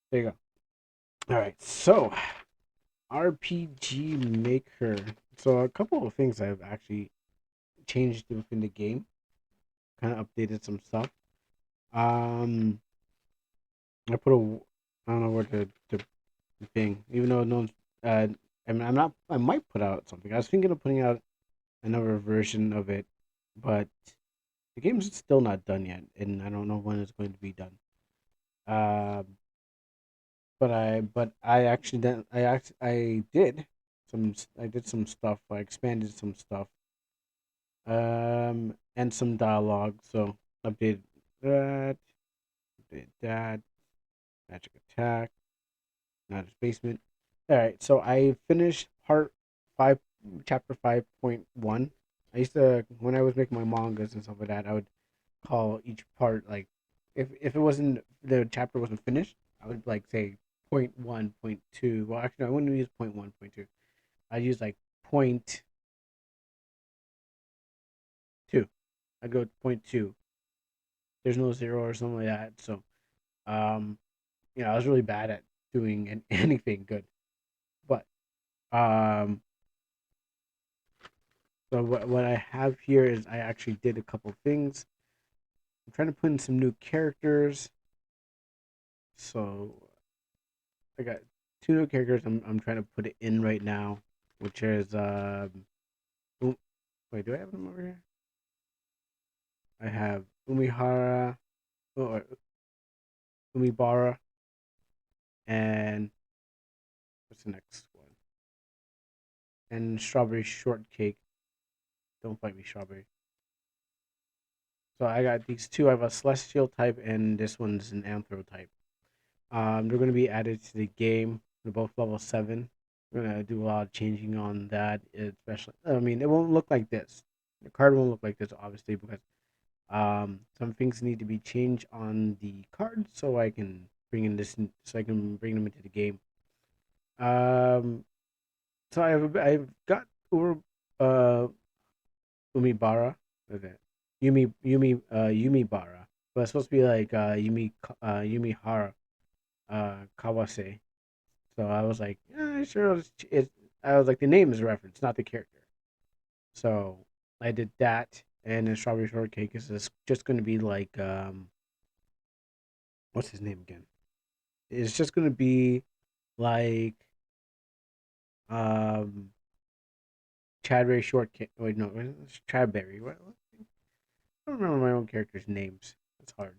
There you go. All right, so RPG Maker. So a couple of things I've actually changed within the game. Kind of updated some stuff. Um, I put a, I don't know where to thing, even though no one's, I mean, I'm not, I might put out something. I was thinking of putting out another version of it, but the game's still not done yet, and I don't know when it's going to be done. Um, but I actually I did I did some stuff. I expanded some stuff, and some dialogue. So updated that, updated that, magic attack, not his basement. All right, so I finished part five, chapter 5.1. I used to, when I was making my mangas and stuff like that, I would call each part like, if it wasn't, the chapter wasn't finished, I would like say point one, point two. Well, actually, I wouldn't use point one, point two. I'd use like point two. I'd go point two. There's no zero or something like that. So, um, I was really bad at doing anything good. But um, so what I have here is I actually did a couple things. I'm trying to put in some new characters. So I got two new characters. I'm trying to put it in right now, which is wait, do I have them over here? I have Umihara, or Umibara, and what's the next one? And Strawberry Shortcake. Don't fight me, Strawberry. So I got these two. I have a Celestial type, and this one's an Anthro type. They're going to be added to the game. They're both level 7. We're going to do a lot of changing on that, especially. I mean, it won't look like this. The card won't look like this, obviously, because some things need to be changed on the card so I can so I can bring them into the game. Um, so I've got uh Umibara. Okay. Yumibara. But it's supposed to be like Yumihara Kawase. So I was like, sure. I was like, the name is a reference, not the character. So I did that, and then Strawberry Shortcake is just going to be like, what's his name again? It's just going to be like, um, Chadberry Shortcake. Wait, no, it's Chadberry. I don't remember my own characters' names. It's hard.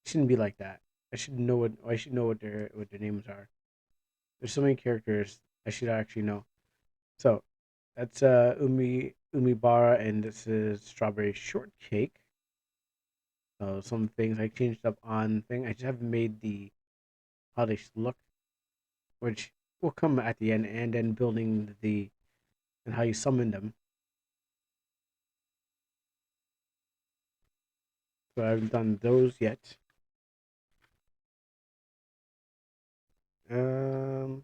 It shouldn't be like that. I should know what their names are. There's so many characters I should actually know. So that's Umibara, and this is Strawberry Shortcake. So some things I changed up on thing. I just haven't made the how they look, which will come at the end, and then building the and how you summon them. So I haven't done those yet. Um,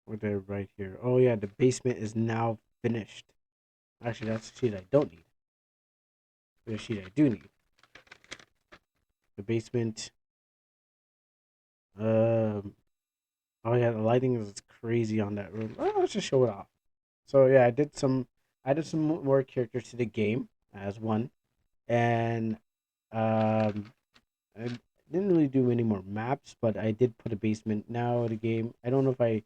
what did I write here? Oh yeah, the basement is now finished. Actually, that's the sheet I don't need. The sheet I do need. The basement. Um. Oh yeah, the lighting is crazy on that room. Oh, let's just show it off. So yeah, I did some more characters to the game as one, and I didn't really do any more maps, but I did put a basement now the game. I don't know if I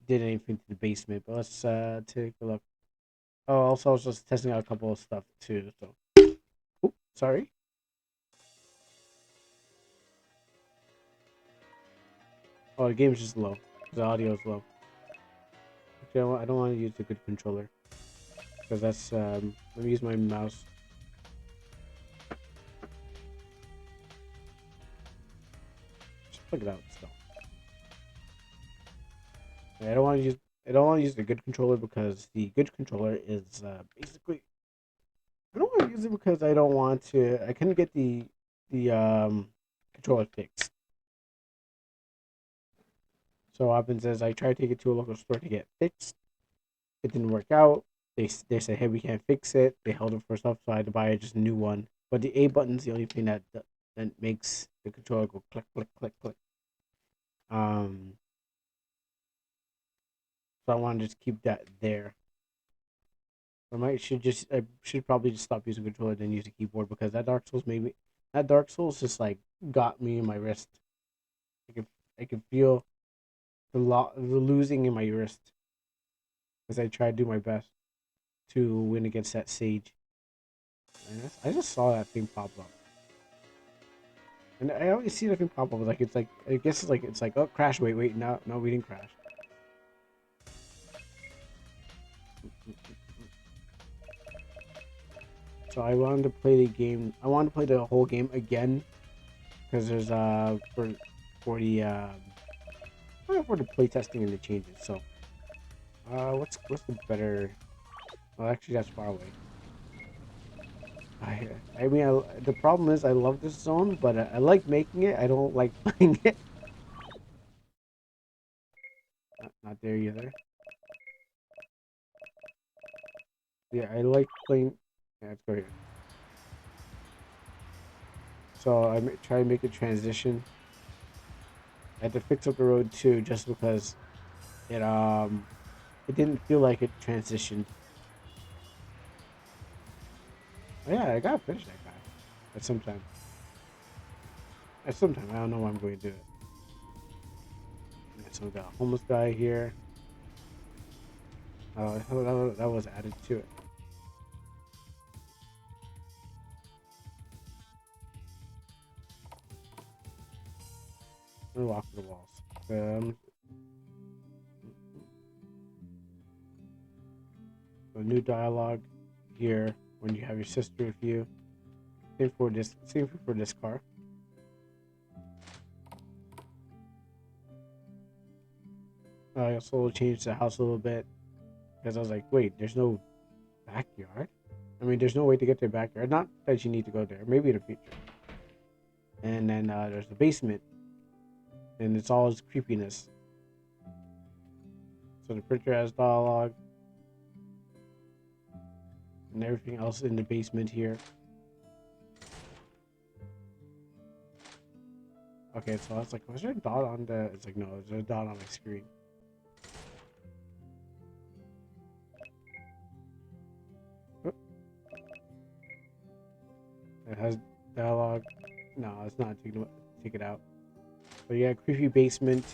did anything to the basement, but let's take a look. Oh, also I was just testing out a couple of stuff too. So, oop, sorry. Oh, the game's just low. The audio is low. Actually, I don't want to use the good controller because that's let me use my mouse. Just plug it out still. I don't want to use the good controller because the good controller is basically I don't want to use it because I don't want to. I couldn't get the controller fixed. So what happens is I try to take it to a local store to get fixed. It didn't work out. They said, hey, we can't fix it. They held it for stuff, so I had to buy just a new one. But the A button's the only thing that that makes the controller go click, click, click, click. Um, so I want to just keep that there. I should probably just stop using controller and use a keyboard because that Dark Souls just like got me in my wrist. I can I can feel the losing in my wrist as I try to do my best to win against that sage. I just saw that thing pop up, and I always see that thing pop up. Like it's like I guess it's like oh crash. Wait no we didn't crash. So I wanted to play the game. I wanted to play the whole game again because there's for the for the playtesting and the changes. So what's the better? Well, actually that's far away. I mean the problem is I love this zone, but I like making it. I don't like playing it. Not there either. Yeah, I like playing. Yeah, let's go here. So try to make a transition. I had to fix up the road too, just because it it didn't feel like it transitioned. Oh, yeah, I gotta finish that guy at some time. At some time, I don't know when I'm going to do it. So we got a homeless guy here. That was added to it. Let me walk the walls. A new dialogue here when you have your sister with you. Same for this car. I also changed the house a little bit because I was like, wait, there's no backyard. I mean, there's no way to get to the backyard. Not that you need to go there. Maybe in the future. And then there's the basement, and it's all its creepiness. So the printer has dialogue, and everything else in the basement here. Okay, so I was like, was there a dot on the? It's like, no, there's a dot on my screen. Oh. It has dialogue. No, it's not. Take it out. But yeah, creepy basement.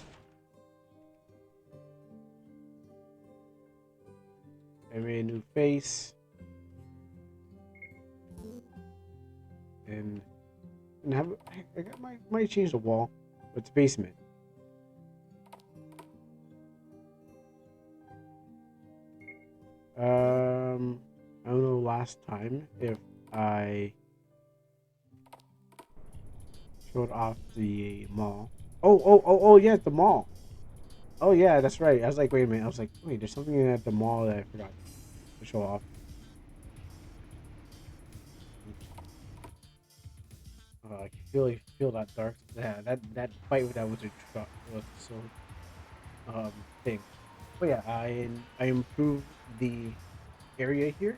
I made a new face. And I got might change the wall. But it's basement. I don't know last time if I showed off the mall. Oh yeah, the mall. Oh yeah, that's right. I was like, wait a minute. I was like, wait, there's something at the mall that I forgot to show off. I can feel that dark. Yeah, that fight with that wizard truck was so thing. But yeah, I improved the area here.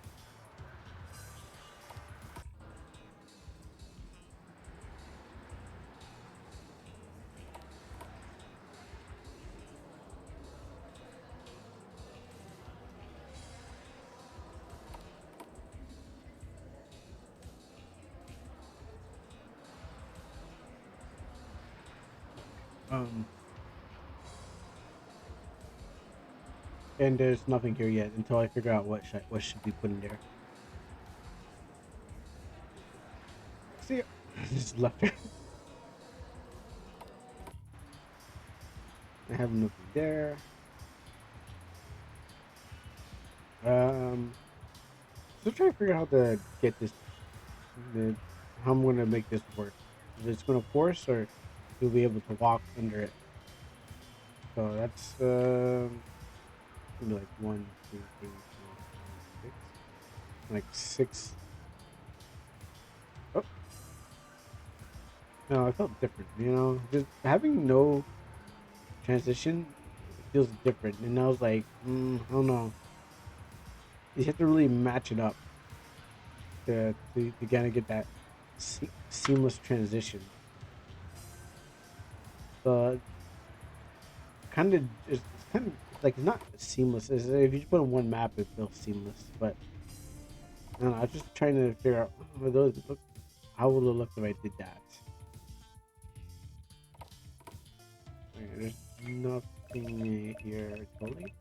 Um, and there's nothing here yet until I figure out what should be put in there. See, just left her. I have nothing there. Still trying to figure out how to get this, the, how I'm gonna make this work. If it's gonna force or you'll be able to walk under it. So that's maybe like 1, 2, 3, 4, 5, 6, like 6. Oh no, I felt different. You know, just having no transition feels different. And I was like, I don't know. You have to really match it up to kind of get that seamless transition. So kind of it's kind of like it's not seamless. It's, if you just put on one map, it feels seamless. But I don't know. I was just trying to figure out those look. How will it look if I did that? Okay, there's nothing here totally.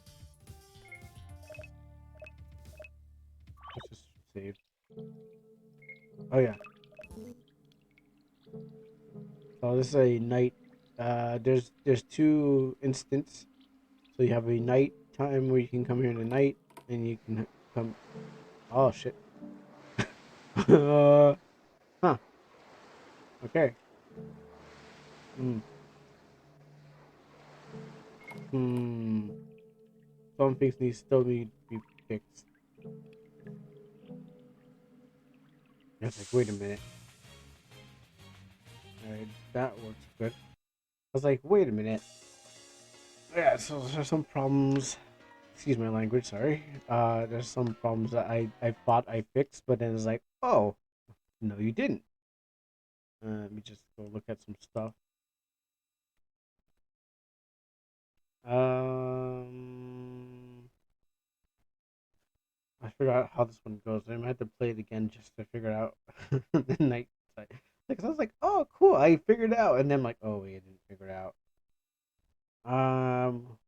Let's just save. Oh yeah. So this is a night. There's two instances. So you have a night time where you can come here in the night, and you can come. Oh shit. Huh. Okay. Hmm. Hmm. Some things still need to be fixed. It's like, wait a minute. Alright, that works good. I was like, wait a minute. Yeah, so there's some problems. Excuse my language, sorry. There's some problems that I thought I fixed, but then it's like, oh, no, you didn't. Let me just go look at some stuff. Um, I forgot how this one goes. I might have to play it again just to figure out the night side. Because I was like, oh, cool, I figured it out, and then I'm like, oh wait, I didn't figure it out. Um,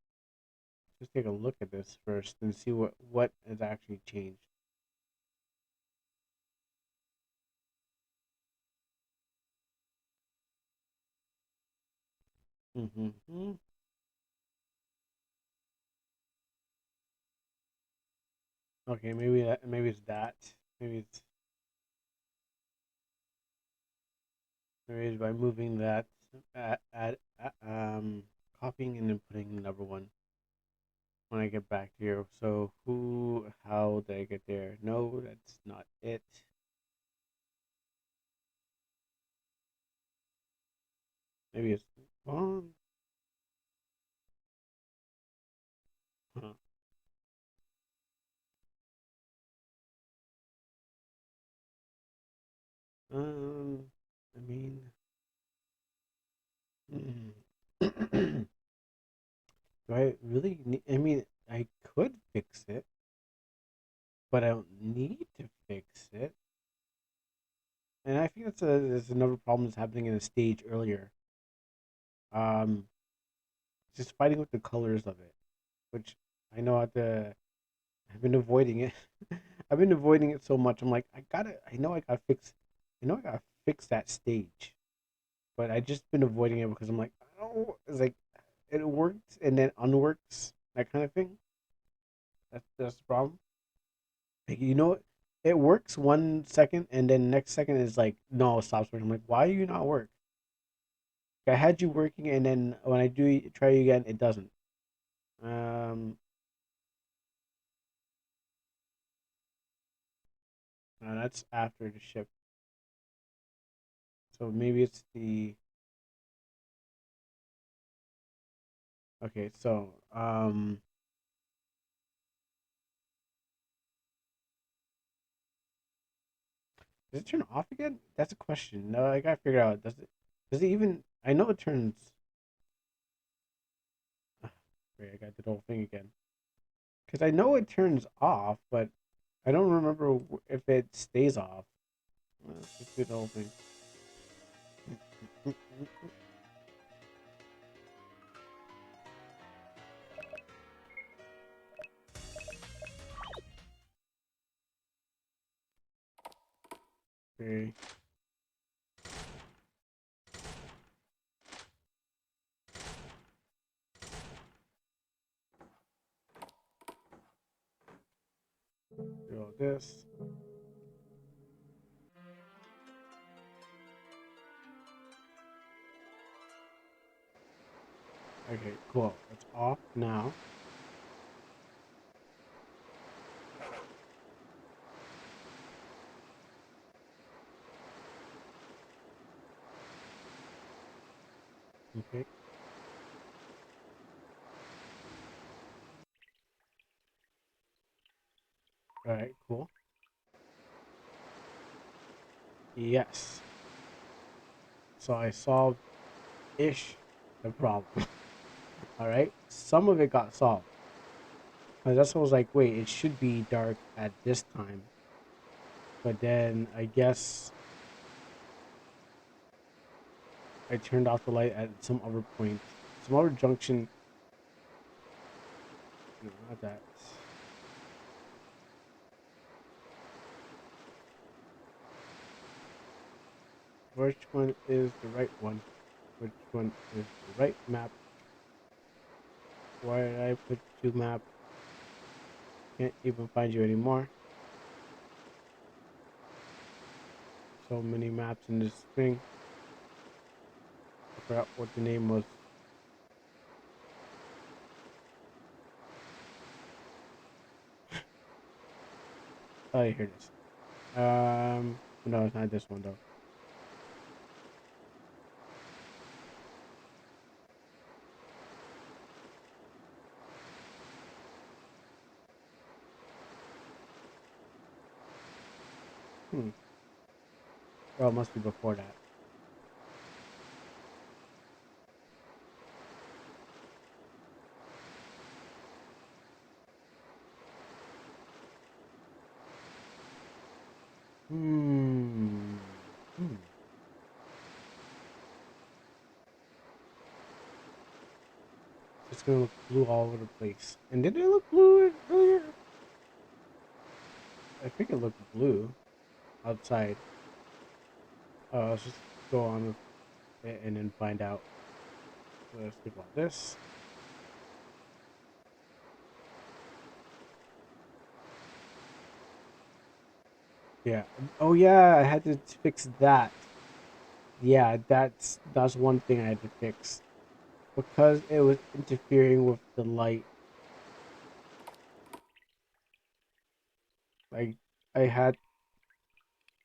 just take a look at this first and see what has actually changed. Mm-hmm. Okay, maybe it's that. Maybe it's maybe it's by moving that copying and then putting the number one when I get back here. So how did I get there? No, that's not it. Maybe it's wrong. Huh. I mean, mm. Do I really need? I mean, I could fix it, but I don't need to fix it. And I think that's another problem that's happening in the stage earlier. Um, just fighting with the colors of it, which I know I've been avoiding it. I've been avoiding it so much. I'm like, I know I gotta fix that stage, but I just been avoiding it because I'm like, oh, it's like it works and then unworks, that kind of thing. That's the problem. Like, it works 1 second and then next second is like, no, it stops working. I'm like, why do you not work? I had you working and then when I do try again, it doesn't. Um, that's after the ship. So maybe it's the okay. So does it turn off again? That's a question. No, I gotta figure out. Does it even? I know it turns. Wait, I got the whole thing again. Because I know it turns off, but I don't remember if it stays off. Let's just do the whole thing. Okay. Do all this. Okay, cool. It's off now. Okay. All right. Cool. Yes. So I solved ish the problem. All right. Some of it got solved. That's what I was like, wait, it should be dark at this time. But then I guess I turned off the light at some other point, some other junction. No, not that. Which one is the right one? Which one is the right map? Why did I put two map? Can't even find you anymore. So many maps in this thing. I forgot what the name was. Oh, here it is. No, it's not this one though. Hmm. Oh, it must be before that. Hmm. Hmm. It's gonna look blue all over the place. And did it look blue earlier? I think it looked blue outside. Let's just go on with it and then find out. So let's skip all this. Yeah. Oh yeah, I had to fix that. Yeah, that's one thing I had to fix because it was interfering with the light. Like I had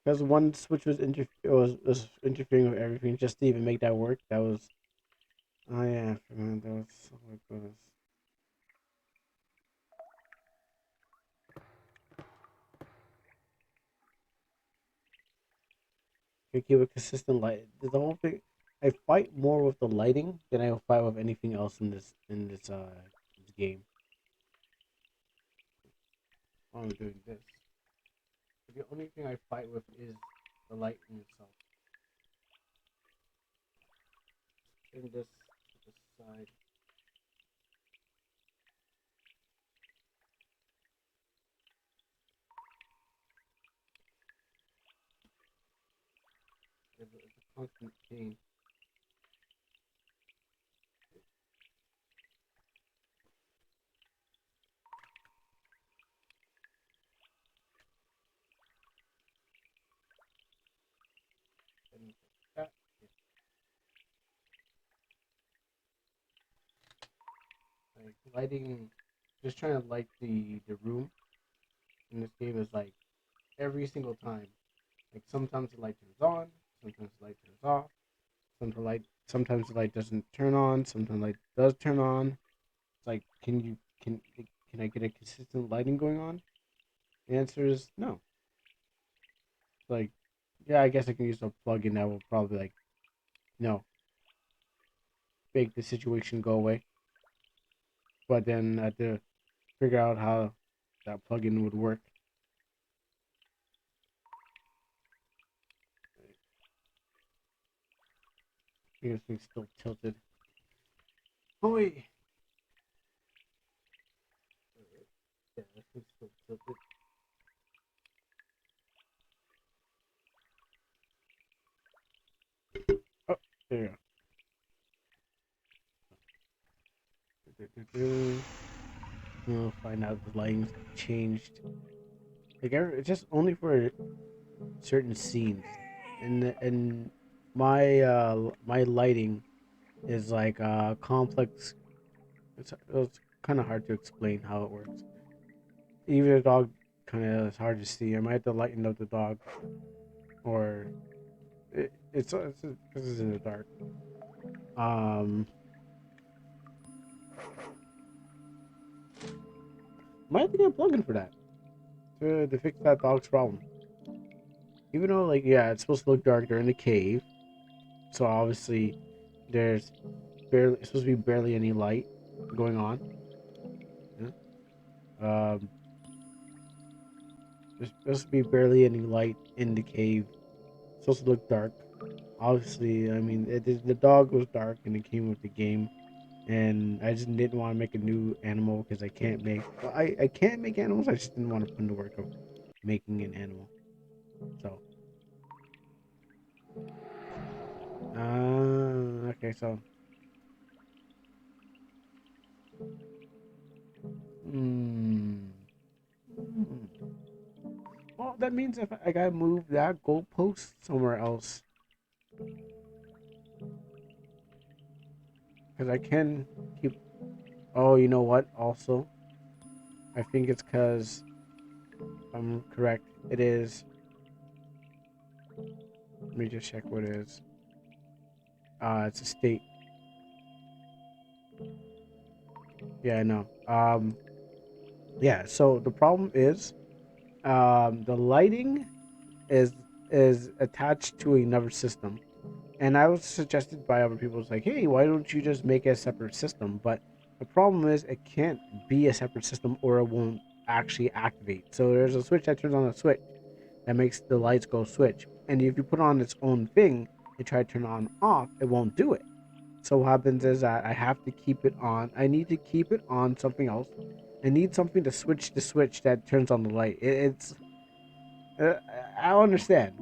because one switch was interfering with everything just to even make that work. That was oh yeah, man, that was oh my goodness. You keep a consistent light. The whole thing. I fight more with the lighting than I fight with anything else in this game. While I'm doing this, the only thing I fight with is the light in itself. Turn this to the side. It's a constant pain. And that, like lighting, just trying to light the room in this game is like every single time. Like sometimes the light turns on, sometimes the light turns off, sometimes the light doesn't turn on, sometimes the light does turn on. It's like, can I get a consistent lighting going on? The answer is no. It's like, yeah, I guess I can use a plugin that will probably like, no, make the situation go away. But then I had to figure out how that plugin would work. This thing's still tilted. Oh wait, yeah, this thing's still tilted. Oh, there you go. We'll find out the lighting's changed. Like it's just only for certain scenes, and my lighting is like complex. It's kind of hard to explain how it works. Even the dog kind of is hard to see. I might have to lighten up the dog, or it's because it's in the dark. Um, might have to get a plugin for that to fix that dog's problem. even though like yeah, it's supposed to look dark. They're in the cave, so obviously there's barely it's supposed to be barely any light going on. Yeah. Um, there's supposed to be barely any light in the cave. It's supposed to look dark. Obviously, I mean the dog was dark and it came with the game, and I just didn't want to make a new animal because I can't make. Well, I can't make animals. I just didn't want to put in the work of making an animal. So, okay, so, hmm. Well, that means if I gotta move that goalpost somewhere else, because I can keep. Oh, you know what? Also, I think it's because I'm correct. It is. Let me just check what it is. It's a state. Yeah, I know. Yeah. So the problem is, the lighting is is attached to another system. And I was suggested by other people, it's like, hey, why don't you just make a separate system? But the problem is it can't be a separate system or it won't actually activate. So there's a switch that turns on a switch that makes the lights go switch. And if you put on its own thing and try to turn on off, it won't do it. So what happens is that I have to keep it on. I need to keep it on something else. I need something to switch the switch that turns on the light. It's uh, I don't understand.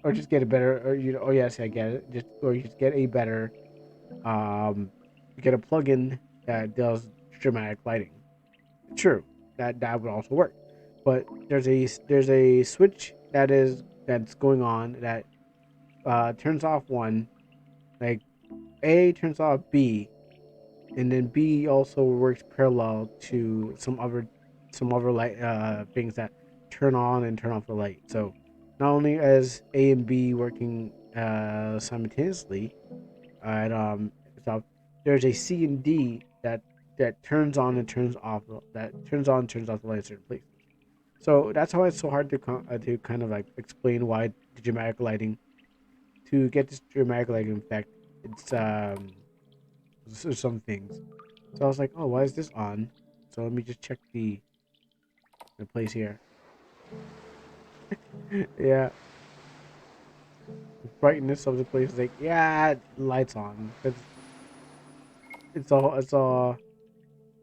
Or just get a better, or you know, oh yes, I get it. Just or you just get a better, um, get a plugin that does dramatic lighting. True, that would also work, but there's a switch that's going on that turns off one, like A turns off B, and then B also works parallel to some other light things that turn on and turn off the light. So not only as A and B working simultaneously at stuff, there's a C and D that turns on and turns off that turns on and turns off the light in certain places. So that's how it's so hard to kind of like explain why the dramatic lighting to get this dramatic lighting effect. It's some things. So I was like, oh, why is this on? So let me just check the place here. Yeah, the brightness of the place is like, yeah, lights on. It's all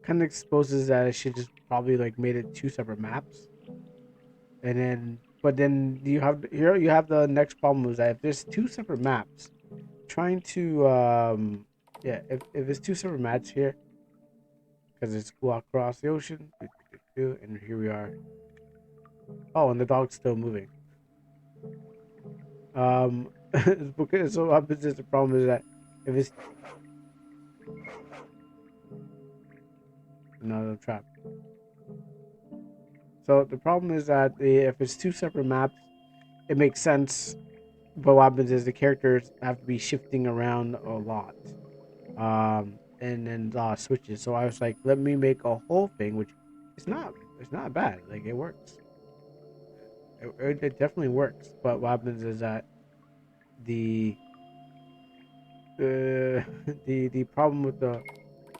kind of exposes that I should just probably like made it two separate maps. And then but then you have the next problem is that if there's two separate maps, trying to yeah, if it's two separate maps here, because it's go across the ocean, and here we are. Oh, and the dog's still moving. It's because so what happens is the problem is that if it's another trap. So the problem is that if it's two separate maps, it makes sense. But what happens is the characters have to be shifting around a lot, and then switches. So I was like, let me make a whole thing, which it's not bad. Like it works. It definitely works. But what happens is that the the problem with the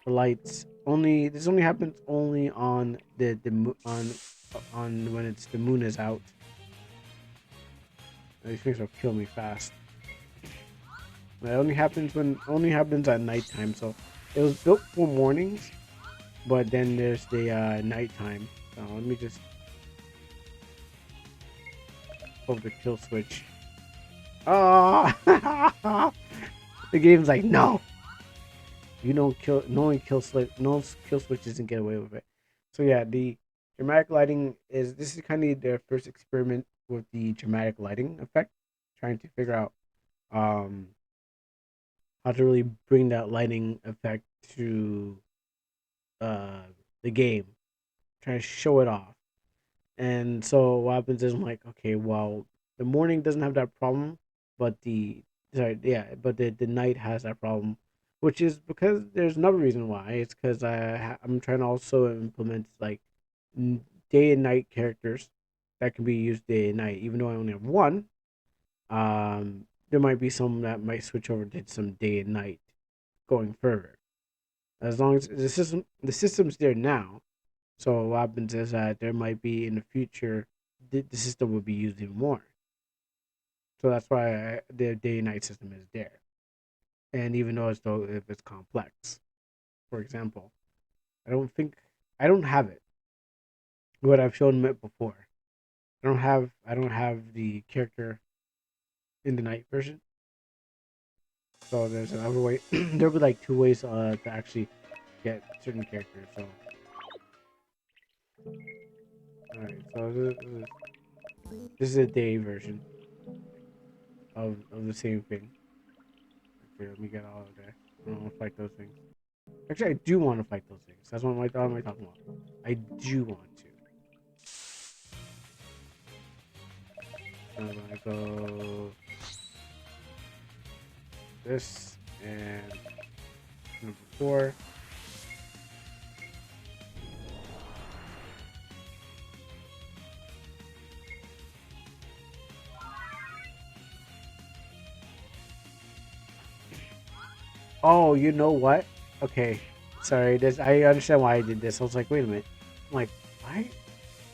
lights only this only happens only on on when it's the moon is out. These things will kill me fast. It only happens at nighttime. So it was built for mornings, but then there's the nighttime. So let me just pull the kill switch. Oh, the game's like no. You don't kill. No one kill switch. No kill switches and get away with it. So yeah, the dramatic lighting is this is kind of their first experiment with the dramatic lighting effect, trying to figure out um how to really bring that lighting effect to uh the game, trying to show it off. And so what happens is I'm like, okay, well, the morning doesn't have that problem, but but the night has that problem, which is because there's another reason why. It's because I'm trying to also implement like day and night characters that can be used day and night, even though I only have one. There might be some that might switch over to some day and night going further. As long as the system's there now. So what happens is that there might be in the future the system will be used even more. So that's why the day and night system is there. And even though if it's complex, for example, I don't think I don't have it. What I've shown it before. I don't have the character in the night version. So there's another way. There'll be like two ways to actually get certain characters. So all right. So this is a day version of the same thing. Actually, let me get all of that. I don't want to fight those things. Actually, I do want to fight those things. That's what am I talking about? I do want to. So I'm gonna go this and number 4. Oh, you know what? Okay, sorry. This I understand why I did this. I was like, wait a minute. I'm like, why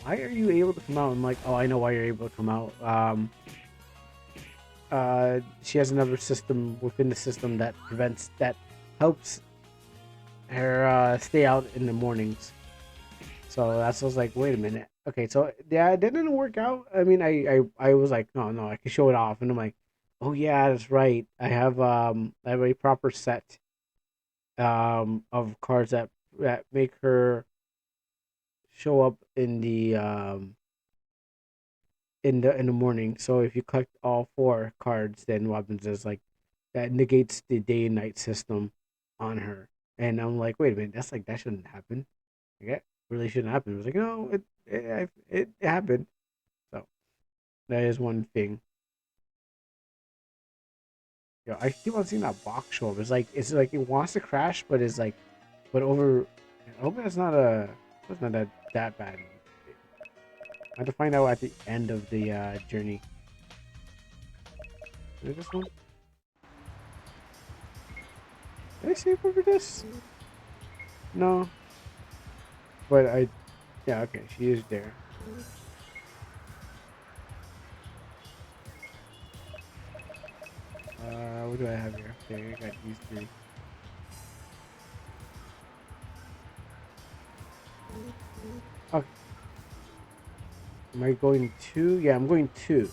are you able to come out? I'm like, oh, I know why you're able to come out. She has another system within the system that helps her stay out in the mornings. So that's I was like, wait a minute. Okay, so yeah, it didn't work out. I mean, I was like, no, I can show it off, and I'm like, oh yeah, that's right. I have a proper set of cards that make her show up in the morning. So if you collect all 4 cards, then what happens is like that negates the day and night system on her. And I'm like, wait a minute, that shouldn't happen. Like, that really shouldn't happen. It was like, no, it happened. So that is one thing. Yo, I keep on seeing that box show up. It's like it wants to crash, but it's like, but over. I hope it's not that bad. I have to find out at the end of the journey. Is it this one? Did I save over this? No, but yeah, okay, she is there. What do I have here? Okay, I got these 3. Okay, am I going 2? Yeah, I'm going 2.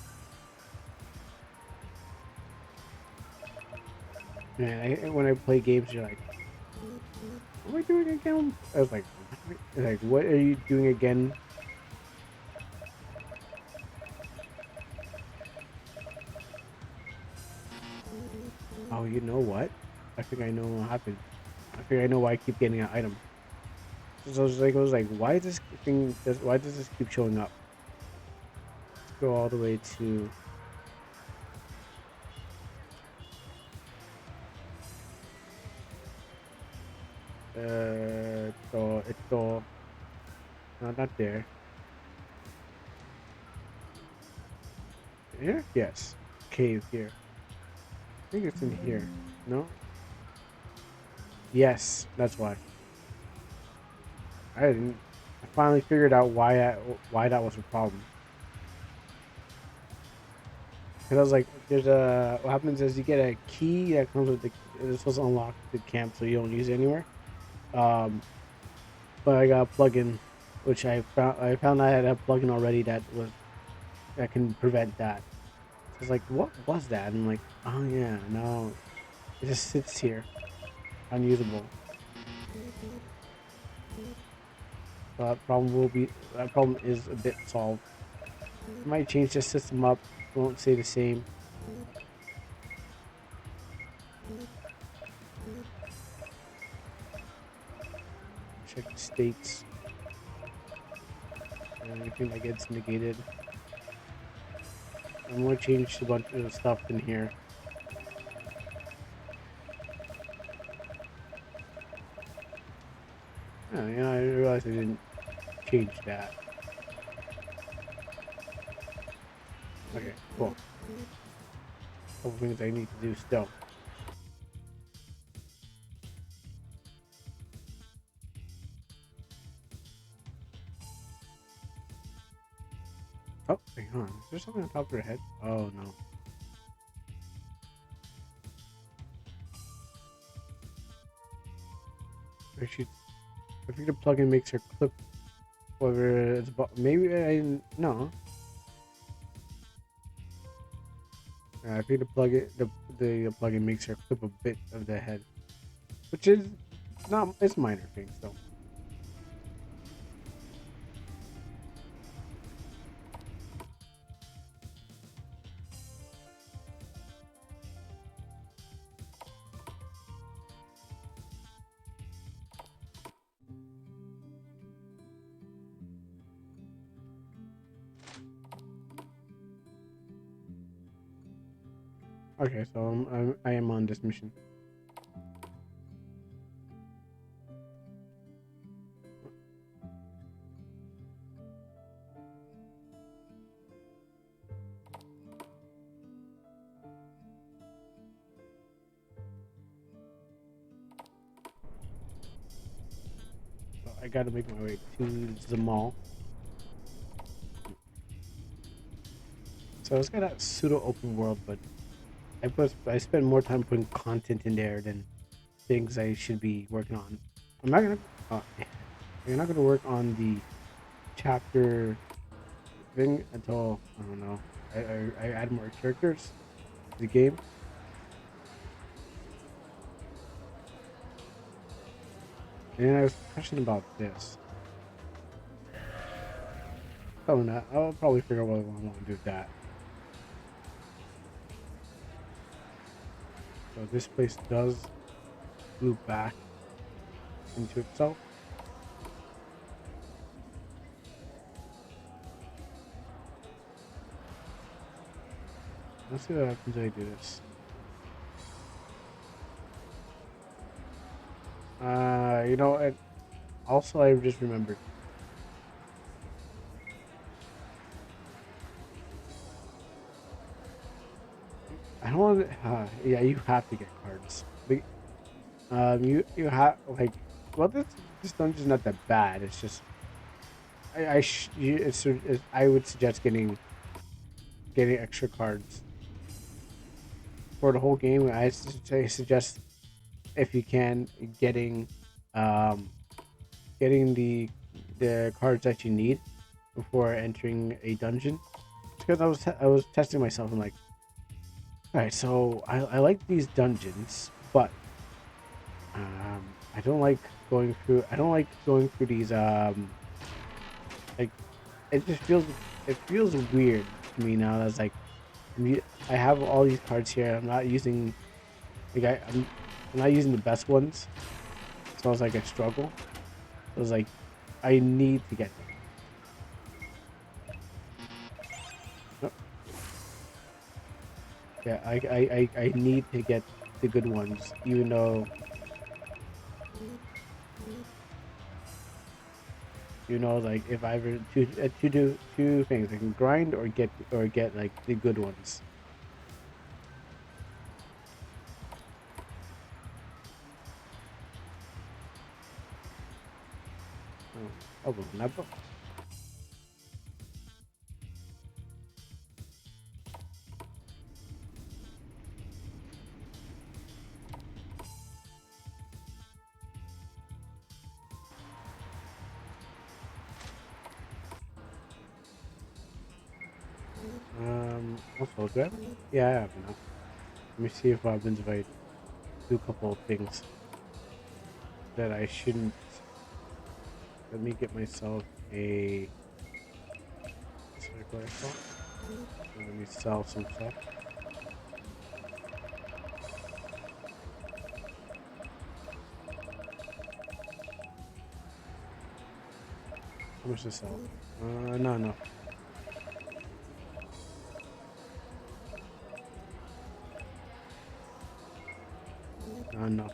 Man, when I play games, you're like, what am I doing again? I was like, what are you doing again? Oh, you know what? I think I know what happened. I think I know why I keep getting an item. So I was like, why does this keep showing up? Let's go all the way to ito, no, not there. Here? Yes. Cave here. I think it's in here. No? Yes, that's why. I didn't. I finally figured out why that was a problem. Because I was like, what happens is you get a key that comes with it's supposed to unlock the camp so you don't use it anywhere. Um, but I got a plugin, which I found I had a plugin already that can prevent that. So I was like, what was that? And I'm like, oh yeah, no, it just sits here, unusable. So that problem is a bit solved. I might change the system up. Won't stay the same. Check the states. Anything that gets negated. I'm gonna change a bunch of stuff in here. Oh, yeah, I realized I didn't change that. Okay, cool. couple things I need to do still. Oh, hang on. Is there something on top of your head? Oh, no. Actually, I think the plugin makes your clip whether it's maybe I no. I think the plugin makes her clip a bit of the head, which is not it's minor things though. Okay, so I am on this mission. So I gotta make my way to the mall. So it's got a pseudo open world, but I spend more time putting content in there than things I should be working on. I'm not gonna. You're not gonna work on the chapter thing until I don't know. I add more characters to the game. And I was questioning about this. Oh, no, I'll probably figure out what I want to do with that. So this place does loop back into itself. Let's see what happens when I do this. You know, and also I just remembered. I don't want to. Yeah, you have to get cards. But, you have like, well, this dungeon's not that bad. It's just I would suggest getting extra cards for the whole game. I suggest if you can um getting the cards that you need before entering a dungeon. Because I was testing myself. I'm like, all right, so I like these dungeons, but I don't like going through these like it just feels weird to me now. That's like I have all these cards here. I'm not using like I'm not using the best ones, so it's like a struggle. It was like I need to get them. Oh, yeah, I need to get the good ones, even though like if I ever to do two things, I can grind or get like the good ones. Oh, well, not both. Also, do I have? Yeah, I have enough. Let me see if happens if I do a couple of things that I shouldn't. Let me get myself a circle rifle. And let me sell some stuff. How much to sell? No, no. No.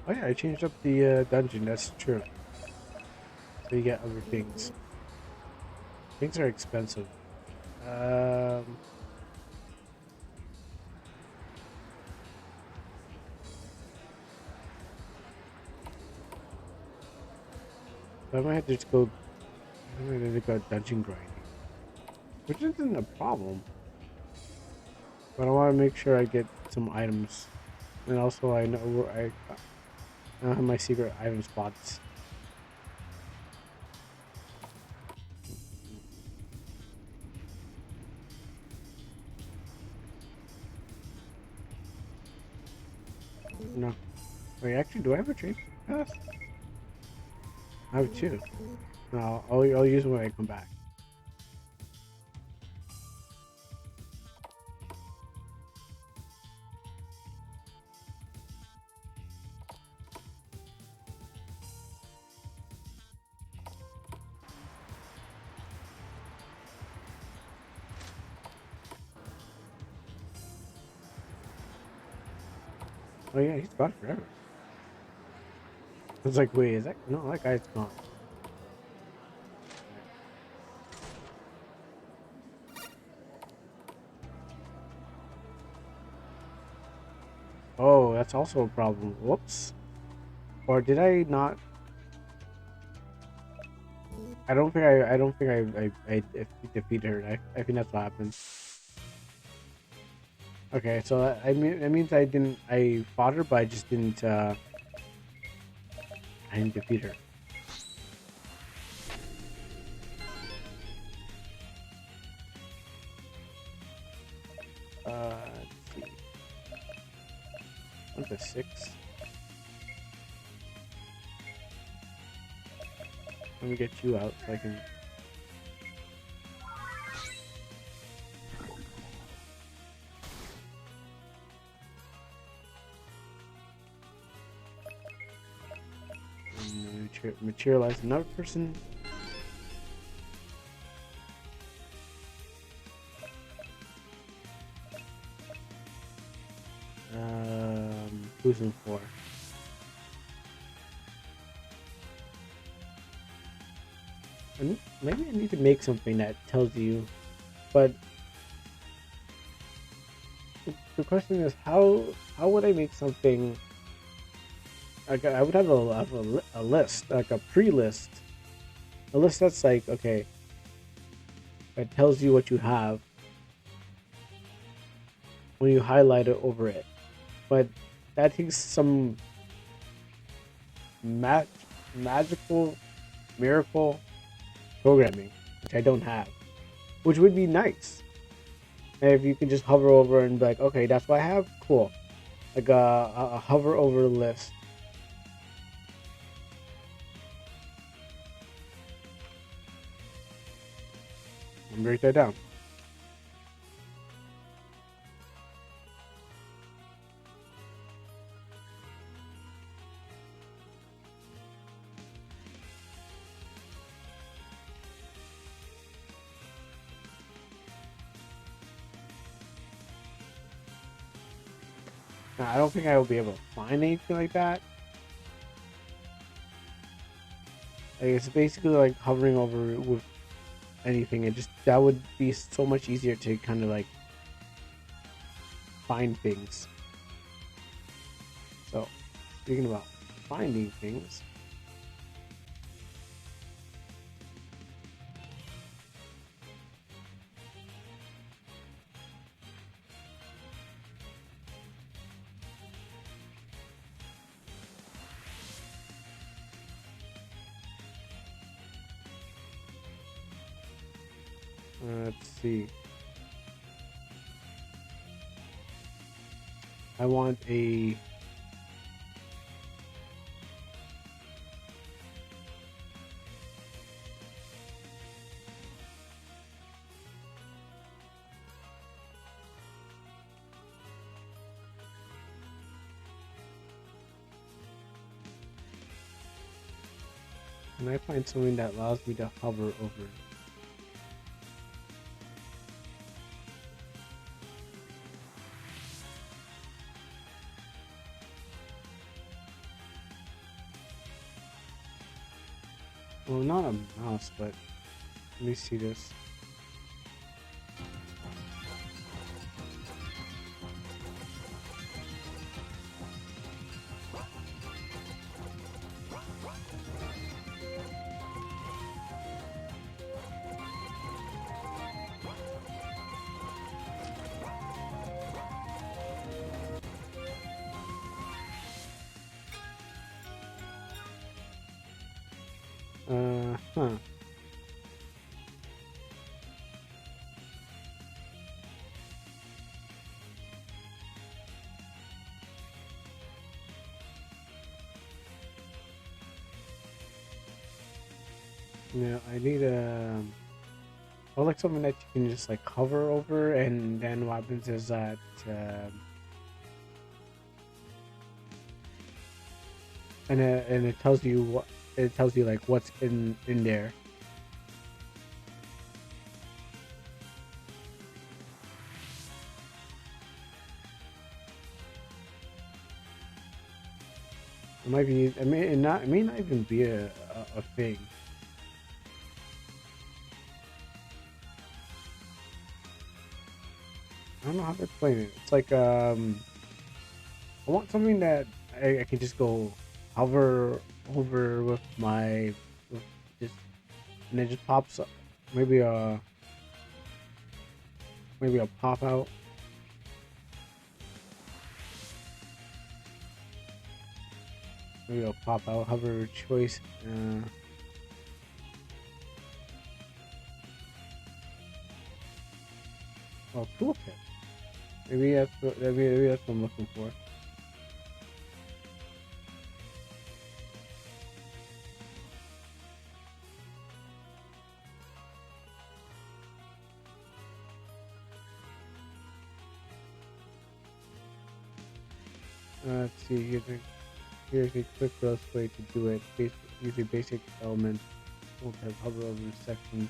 Oh yeah, I changed up the dungeon. That's true. So you get other things. Things are expensive. Um, So I might have to just go. I might have to go dungeon grinding, which isn't a problem. But I want to make sure I get some items, and also I know where I have my secret item spots. No, wait. Actually, do I have a trade pass? I have two. No, I'll use it when I come back. Oh yeah, he's gone forever. I was like, wait, is that no? That guy's gone. Oh, that's also a problem. Whoops. Or did I not? I don't think I defeated her. I think that's what happened. Okay, so I mean that means I fought her, but I just didn't I didn't defeat her. Let's see. What's a 6? Let me get you out so I can. Materialize another person. Who's in 4? Maybe I need to make something that tells you, but the question is how would I make something like I would have a list, like a pre-list, a list that's like, okay, that tells you what you have when you highlight it over it, but that takes some magical miracle programming, which I don't have, which would be nice. And if you can just hover over and be like, okay, that's what I have, cool. Like a hover over list. I'm gonna write that down. Now, I don't think I will be able to find anything like that. Like, it's basically like hovering over with anything. It just that would be so much easier to kind of like find things. So, speaking about finding things, let's see. I want a. Can I find something that allows me to hover over it? Well, not a mouse, but let me see this. Huh. Yeah, I need a. I would like something that you can just like hover over, and then what happens is that and it tells you what it tells you like what's in there. It might be. It may not even be a thing. I don't know how to explain it. It's like I want something that I can just go hover over with my with just and it just pops up. Maybe a maybe a pop out. Maybe a pop out hover choice. Oh, tooltip. Maybe that's what I'm looking for. Let's see. Here's a quick best way to do it. Use a basic element. Tooltip. Hover over the section.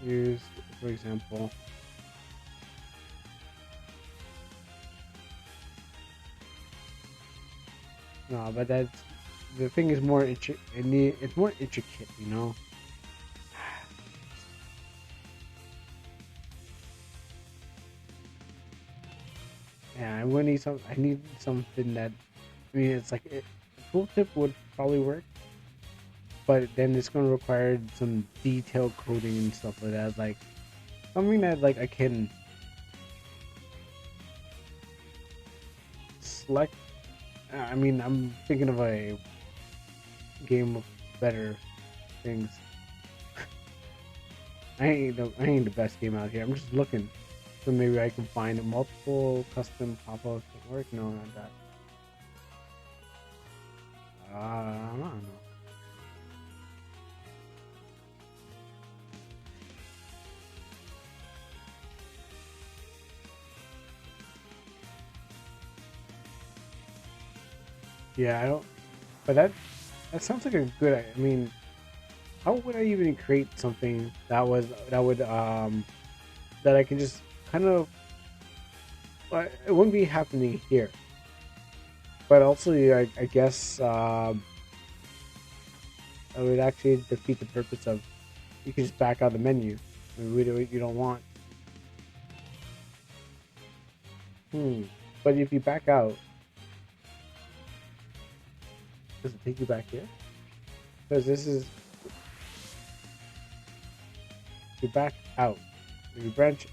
Use, for example. No, but that's the thing is more it's more intricate, you know. Yeah, I need something that. I mean, it's like a tooltip would probably work, but then it's going to require some detailed coding and stuff like that. Like something that like I can select. I mean, I'm thinking of a game of better things. I ain't the best game out here. I'm just looking, so maybe I can find multiple custom pop-ups that work. No, not that. I don't know. Yeah, I don't. But that sounds like a good. I mean, how would I even create something that would that I can just kind of. It wouldn't be happening here, but also I guess it would actually defeat the purpose of you can just back out the menu. I mean, you don't want. But if you back out, does it take you back here? Because this is you back out. If you branch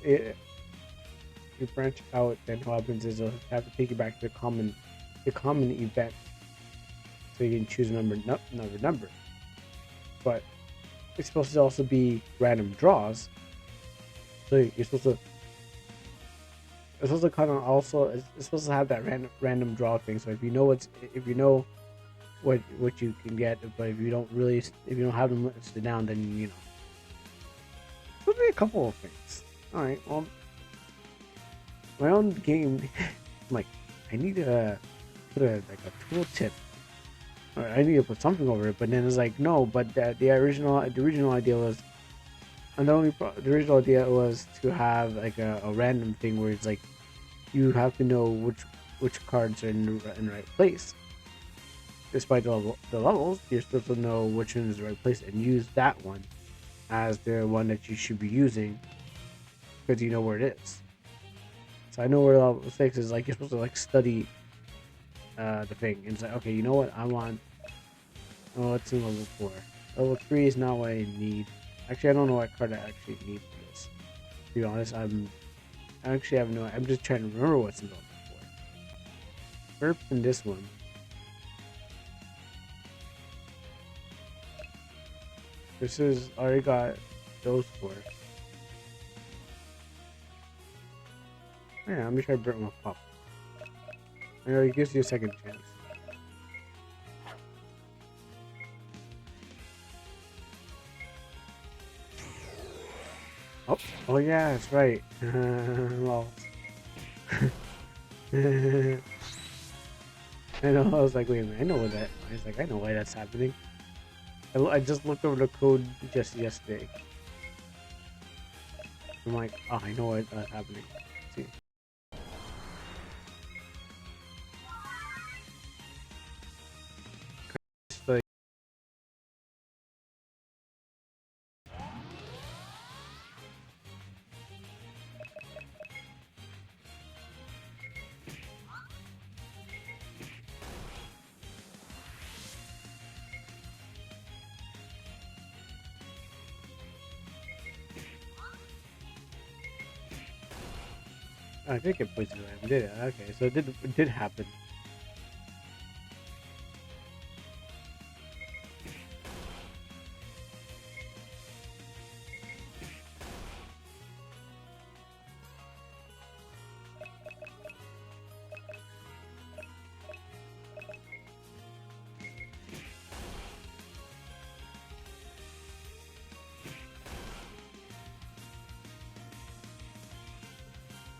out, then what happens is it'll have to take you back to the common event. So you can choose a number. But it's supposed to also be random draws. So you're supposed to it's supposed to kind of also it's supposed to have that random draw thing. So if you know what you can get, but if you don't have them listed down, then you know. There'll be a couple of things. All right. Well, my own game. I'm like, I need to put like a tooltip. Or I need to put something over it. But then it's like, no. But the original idea was, and the original idea was to have like a random thing where it's like, you have to know which cards are in the right place. Despite the levels, you're supposed to know which one is the right place and use that one as the one that you should be using because you know where it is. So I know where level 6 is. Like you're supposed to like study the thing and it's like, okay, you know what I want. Oh, it's in level 4. Level 3 is not what I need. Actually, I don't know what card I actually need for this. To be honest, I actually have no. I'm just trying to remember what's in level 4. Burp in this one. This is already got those four. Yeah, let me try burnt one pop. You know, it gives you a second chance. Oh yeah, that's right. Well, I know. I was like, wait a minute. I know what that. I was like, I know why that's happening. I just looked over the code just yesterday. I'm like, oh, I know why that's happening. Let's see. So, I did get poisoned. I did it. Okay, so it did happen.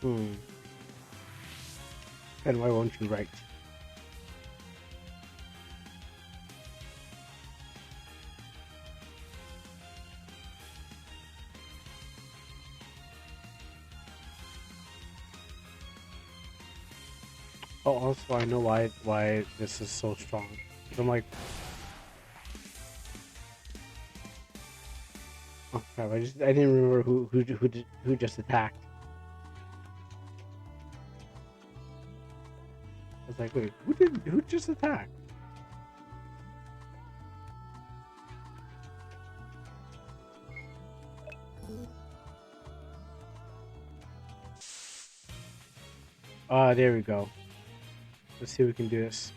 Hmm. And why won't you write? Oh, also I know why this is so strong. I'm like, oh crap! I didn't remember who just attacked. I was like, wait, who just attacked? Ah, there we go. Let's see if we can do this.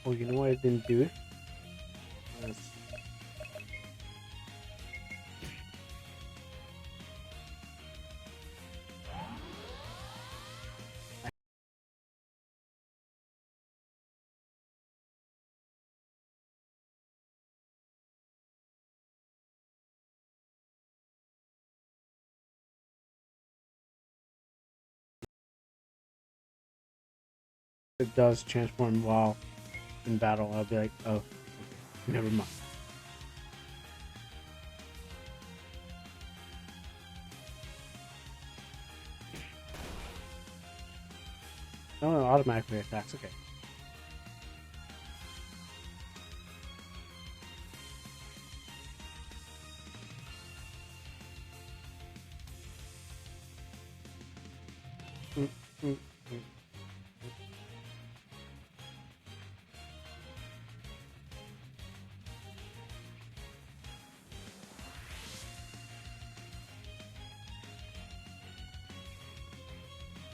Oh, you know what I didn't do? Let's- It does transform while in battle. I'll be like, oh, okay, never mind. Oh, it automatically attacks. Okay. Mm, mm, mm.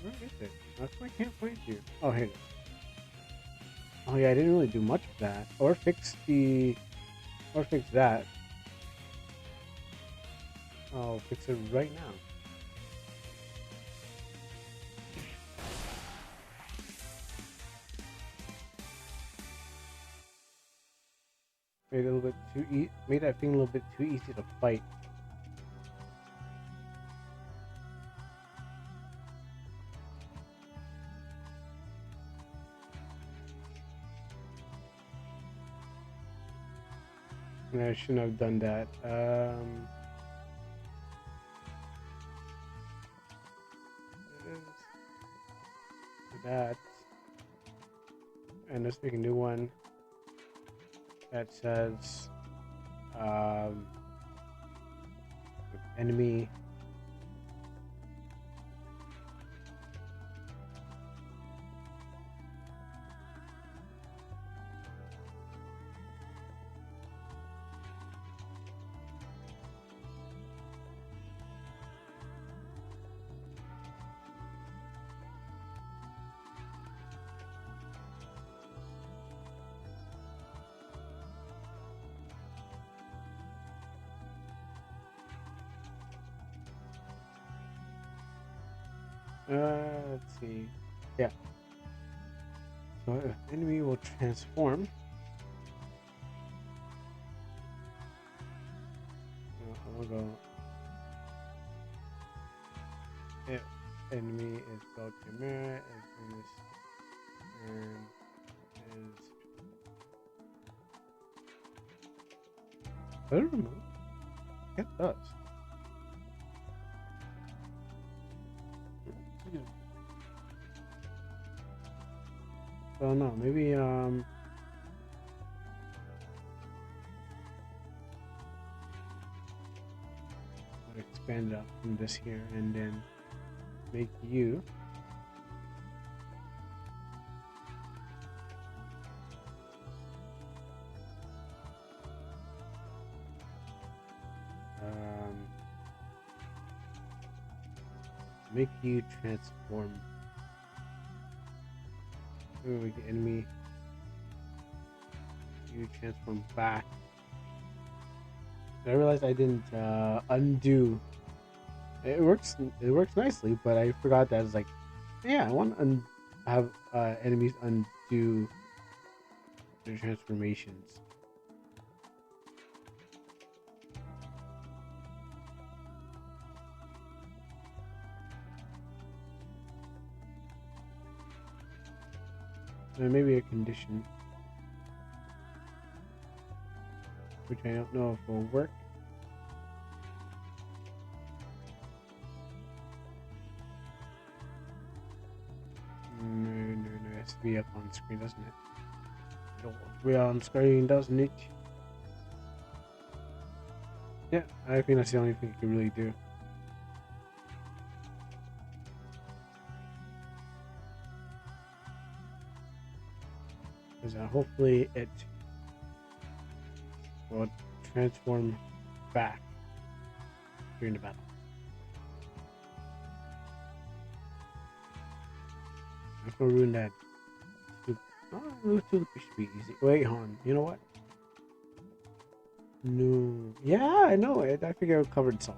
Where is it? That's why I can't find you. Oh, here it is. Oh yeah, I didn't really do much of that. Or fix that. I'll fix it right now. Made it a little bit made that thing a little bit too easy to fight. And I shouldn't have done that. That, and let's make a new one that says um, enemy Let's see. Yeah. So if enemy will transform, I'm gonna go. If enemy is spelled Chimera, and this turn is. Does it remove? It does. So no, maybe expand it out from this here and then make you transform. Make the enemy you transform back. I realized I didn't undo. It works nicely, but I forgot that I was like, yeah, I want to have enemies undo their transformations. Maybe a condition, which I don't know if will work. No, it has to be up on screen, doesn't it? It will be on screen, doesn't it? Yeah, I think that's the only thing you can really do. Because hopefully it will transform back during the battle. I'm gonna ruin that. Oh, should be easy. Wait, hon. You know what? No. Yeah, I know it. I figure it covered salt.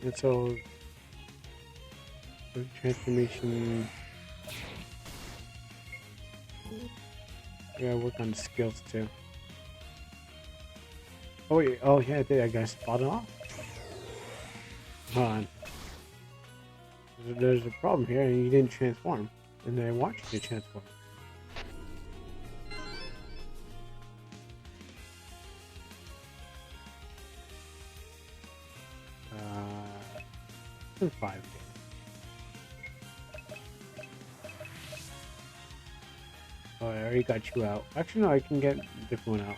And so the transformation. I gotta work on the skills too. Oh wait, oh yeah, I did. I gotta spot it off. Hold on. There's a problem here, and you didn't transform. And I want you to transform. Uh, 5. Oh, I already got you out. Actually, no, I can get a different one out.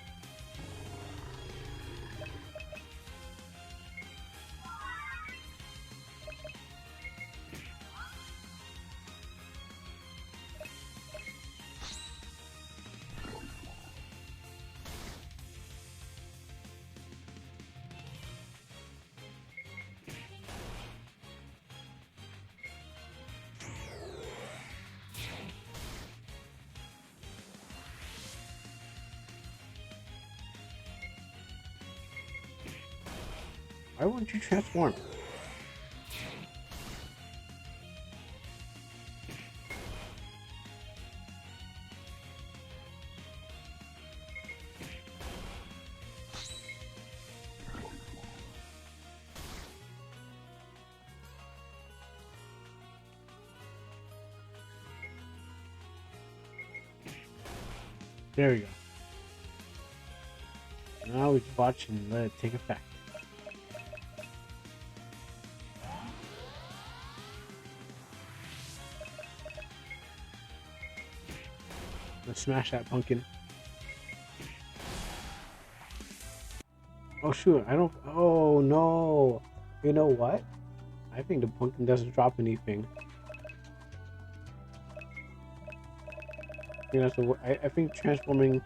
Why won't you transform? There we go. Now we just watch and let it take effect. Let's smash that pumpkin. Oh shoot, I don't. Oh no. You know what? I think the pumpkin doesn't drop anything. You know, so I think transforming.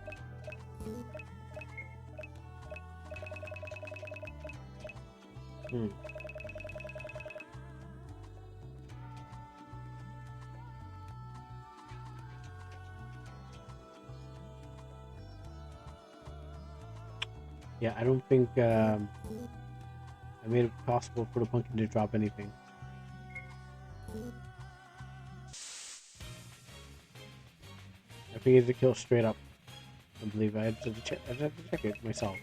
Yeah, I don't think I made it possible for the pumpkin to drop anything. I think it's a kill straight up. I believe I had to check. I had to check it myself.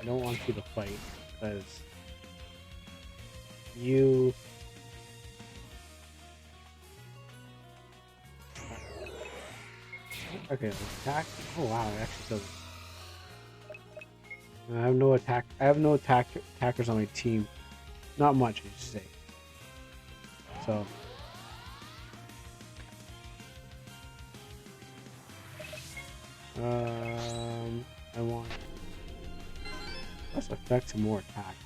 I don't want you to fight because you. Okay, attack. Oh wow, it actually does. I have no attack. I have no attackers on my team. Not much, I should say. So. I want less effects and more attacks.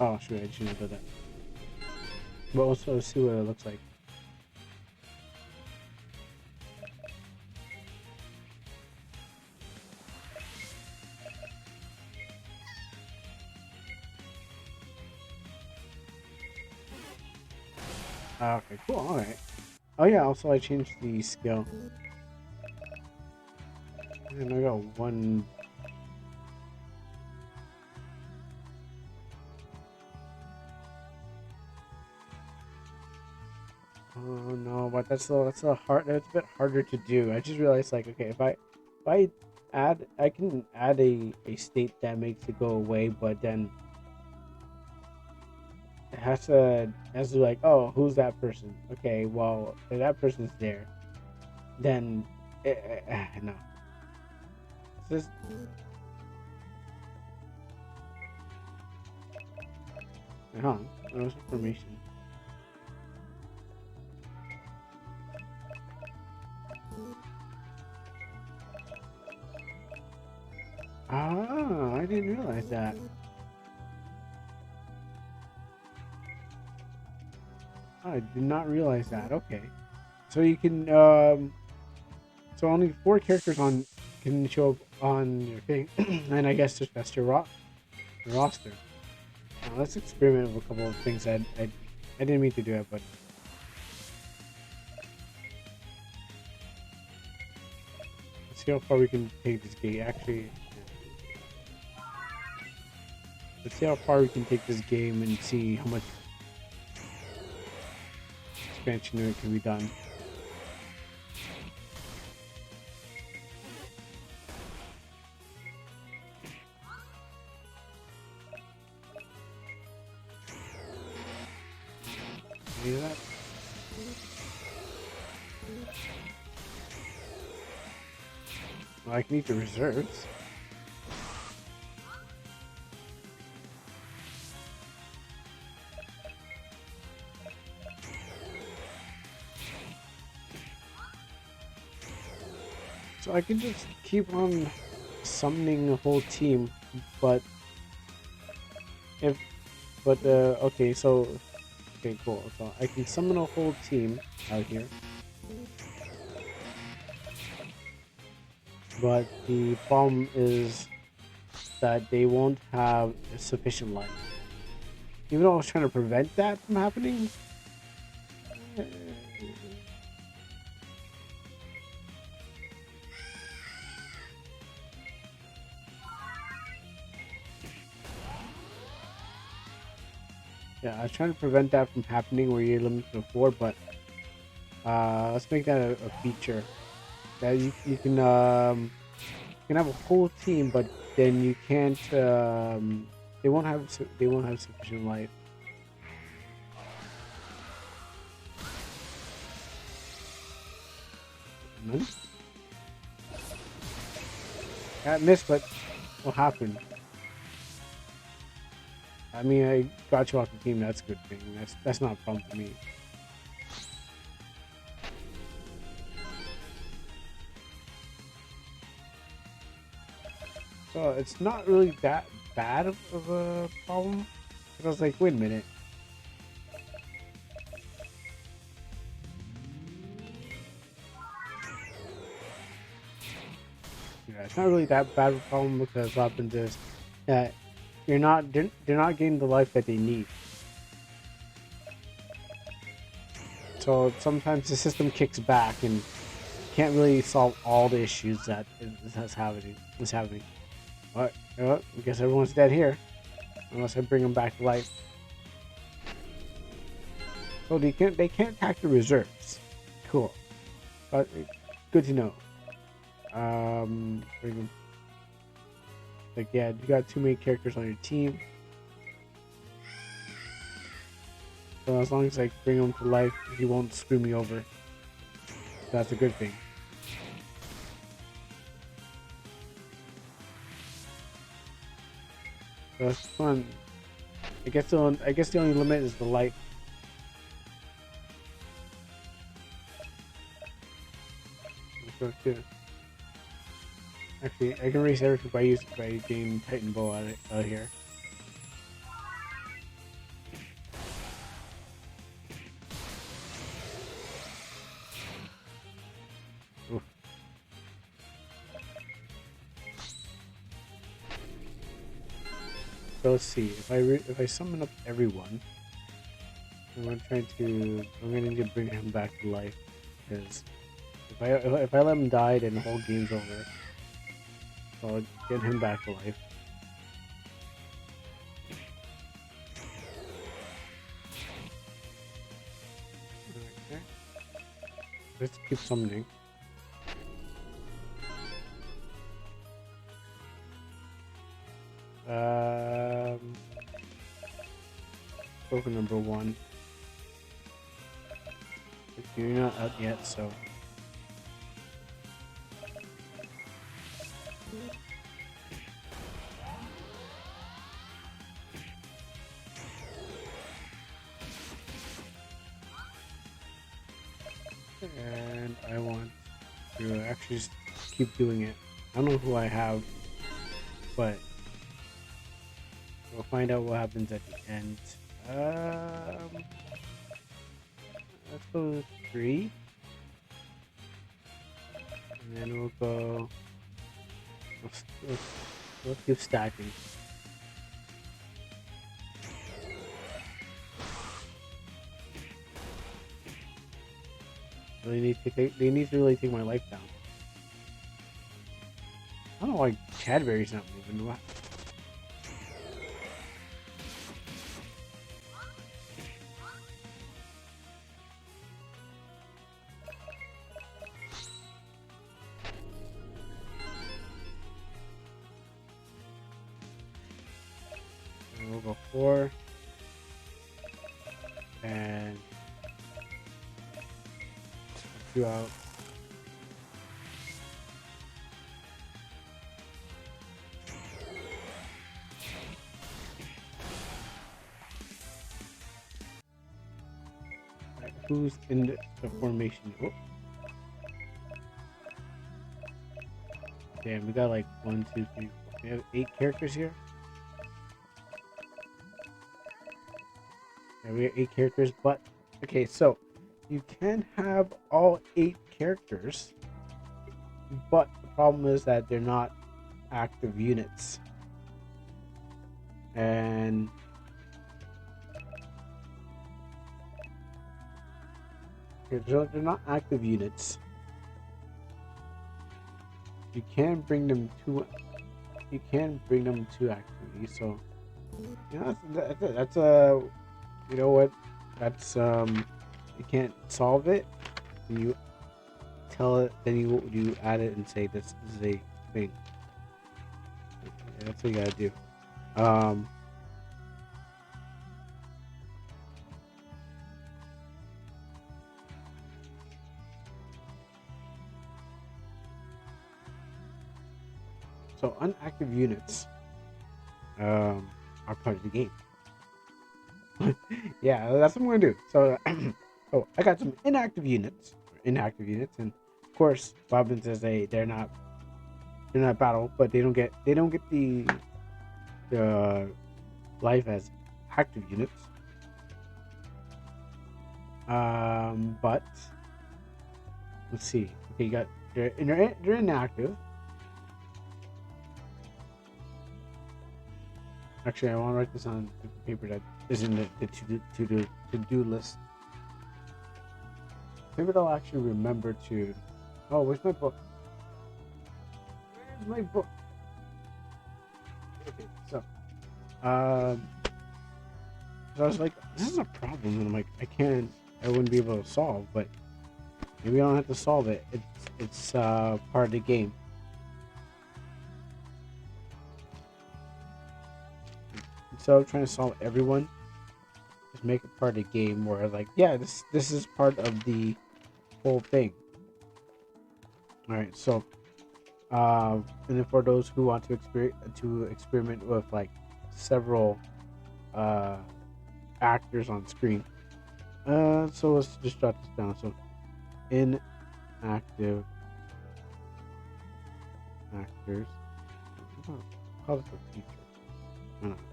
Oh, shoot, I shouldn't have done that. But also see what it looks like. Okay, cool, alright. Oh yeah, also I changed the skill. And I got one. Oh no, but that's a bit harder to do. I just realized like okay, if I add I can add a state that makes it go away, but then it has to like, oh, who's that person? Okay, well if that person's there, then no. It's just huh? No information. Ah, I didn't realize that. I did not realize that. Okay, so you can so only 4 characters on can show up on your thing, and I guess just that's your roster. Now let's experiment with a couple of things. I didn't mean to do it, but let's see how far we can take this game. Actually, let's see how far we can take this game and see how much expansion it can be done. See that? Well, I can eat the reserves. So I can just keep on summoning a whole team, but if okay, so okay, cool. So I can summon a whole team out here, but the problem is that they won't have sufficient life. Even though I was trying to prevent that from happening. Yeah, I was trying to prevent that from happening where you're limited to 4, but let's make that a feature. That you can have a whole team, but then you can't. They won't have sufficient life. None? That missed, but what happened? I mean, I got you off the team. That's a good thing. That's not a problem for me. So it's not really that bad of a problem. But I was like, wait a minute. Yeah, it's not really that bad of a problem because what happens is that they're not getting the life that they need. So sometimes the system kicks back and can't really solve all the issues that is happening. But I guess everyone's dead here, unless I bring them back to life. So they can't attack the reserves. Cool, but good to know. Bring them. Like yeah, you got too many characters on your team. So as long as I bring him to life, he won't screw me over. That's a good thing. So it's fun. I guess the only limit is the light. Let's go to. Actually, I can raise everything by getting Titan Bow out of here. Oof. So let's see if I summon up everyone, I'm gonna need to bring him back to life because if I let him die, then the whole game's over. So I'll get him back to life. Okay. Let's keep summoning. Spoken number 1. You're not out yet, so. And I want to actually just keep doing it. I don't know who I have, but we'll find out what happens at the end. Let's go with 3. And then we'll go. Let's keep stacking. They need to really take my life down. I don't know why Cadbury's not moving. What? And we'll go 4. And 2 out. Right, who's in the formation? Oh. Damn, we got like 1, 2, 3, 4. We have 8 characters here. Yeah, we have 8 characters, but okay, so you can have all 8 characters, but the problem is that they're not active units. And they're not active units. You can bring them to activity. So you know that's a you know what that's you can't solve it. And you tell it, then you add it and say this is a thing. Yeah, that's what you gotta do. So unactive units are part of the game. Yeah, that's what I'm gonna do. So, oh, I got some inactive units, and of course, Bobbin says they're not. in that battle, but they don't get the life as active units. But let's see. Okay, you got they're inactive. Actually, I want to write this on the paper that is in the to-do list. Maybe they'll actually remember to. Oh, where's my book? Where's my book? Okay, so so I was like, this is a problem, and I'm like, I wouldn't be able to solve, but maybe I don't have to solve it. It's part of the game. Instead of trying to solve everyone, just make it part of the game where like, yeah, this is part of the whole thing. All right, so and then for those who want to experiment with like several uh actors on screen, so let's just jot this down. So inactive actors. Call this a feature.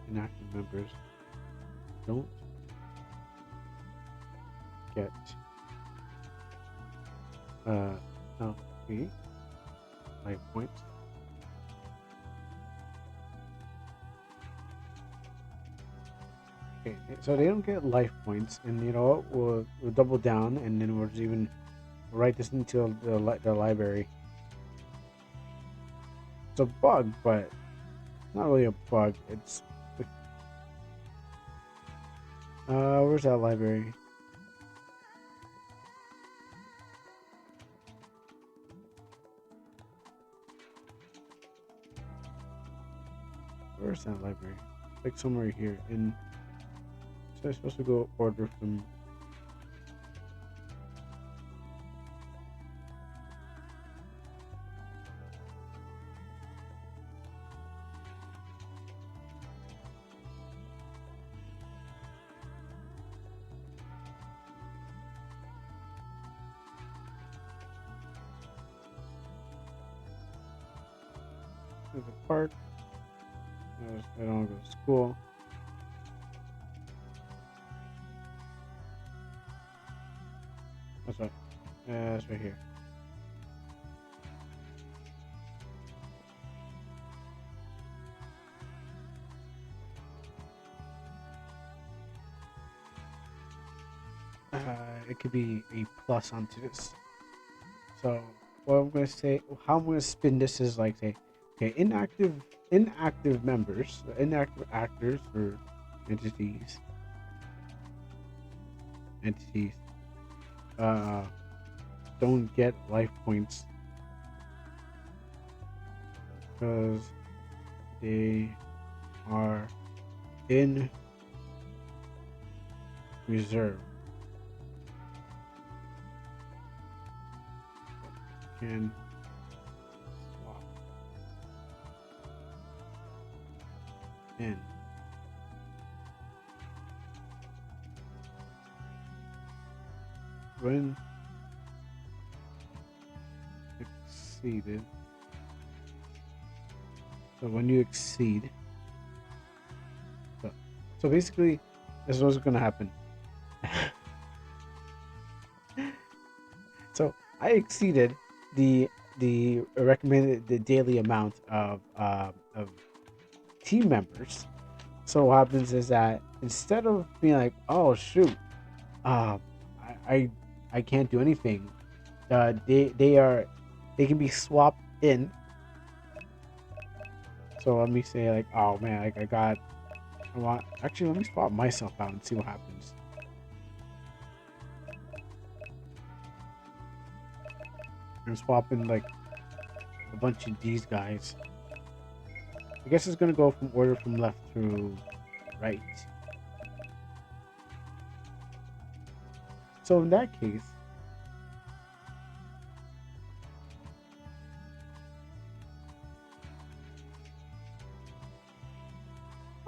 Inactive members don't get LP life points. Okay, so they don't get life points, and you know what? We'll double down, and then we'll just even write this into the library. It's a bug, but not really a bug. It's where's that library? Where's that library? Like somewhere here. And so I'm supposed to go order from. There's a park. I don't want to go to school. That's right. That's right here. It could be a plus onto this. So what I'm gonna say, how I'm gonna spin this is like say, okay, inactive members, inactive actors or entities, entities, uh, don't get life points because they are in reserve. Can swap in. When exceeded. So when you exceed. So basically, this is what's gonna happen. So I exceeded the recommended the daily amount of team members. So what happens is that instead of being like, oh shoot, um, I can't do anything. They can be swapped in. So let me say like, oh man, like I want actually let me swap myself out and see what happens. I'm swapping like a bunch of these guys. I guess it's gonna go from order from left to right. So in that case,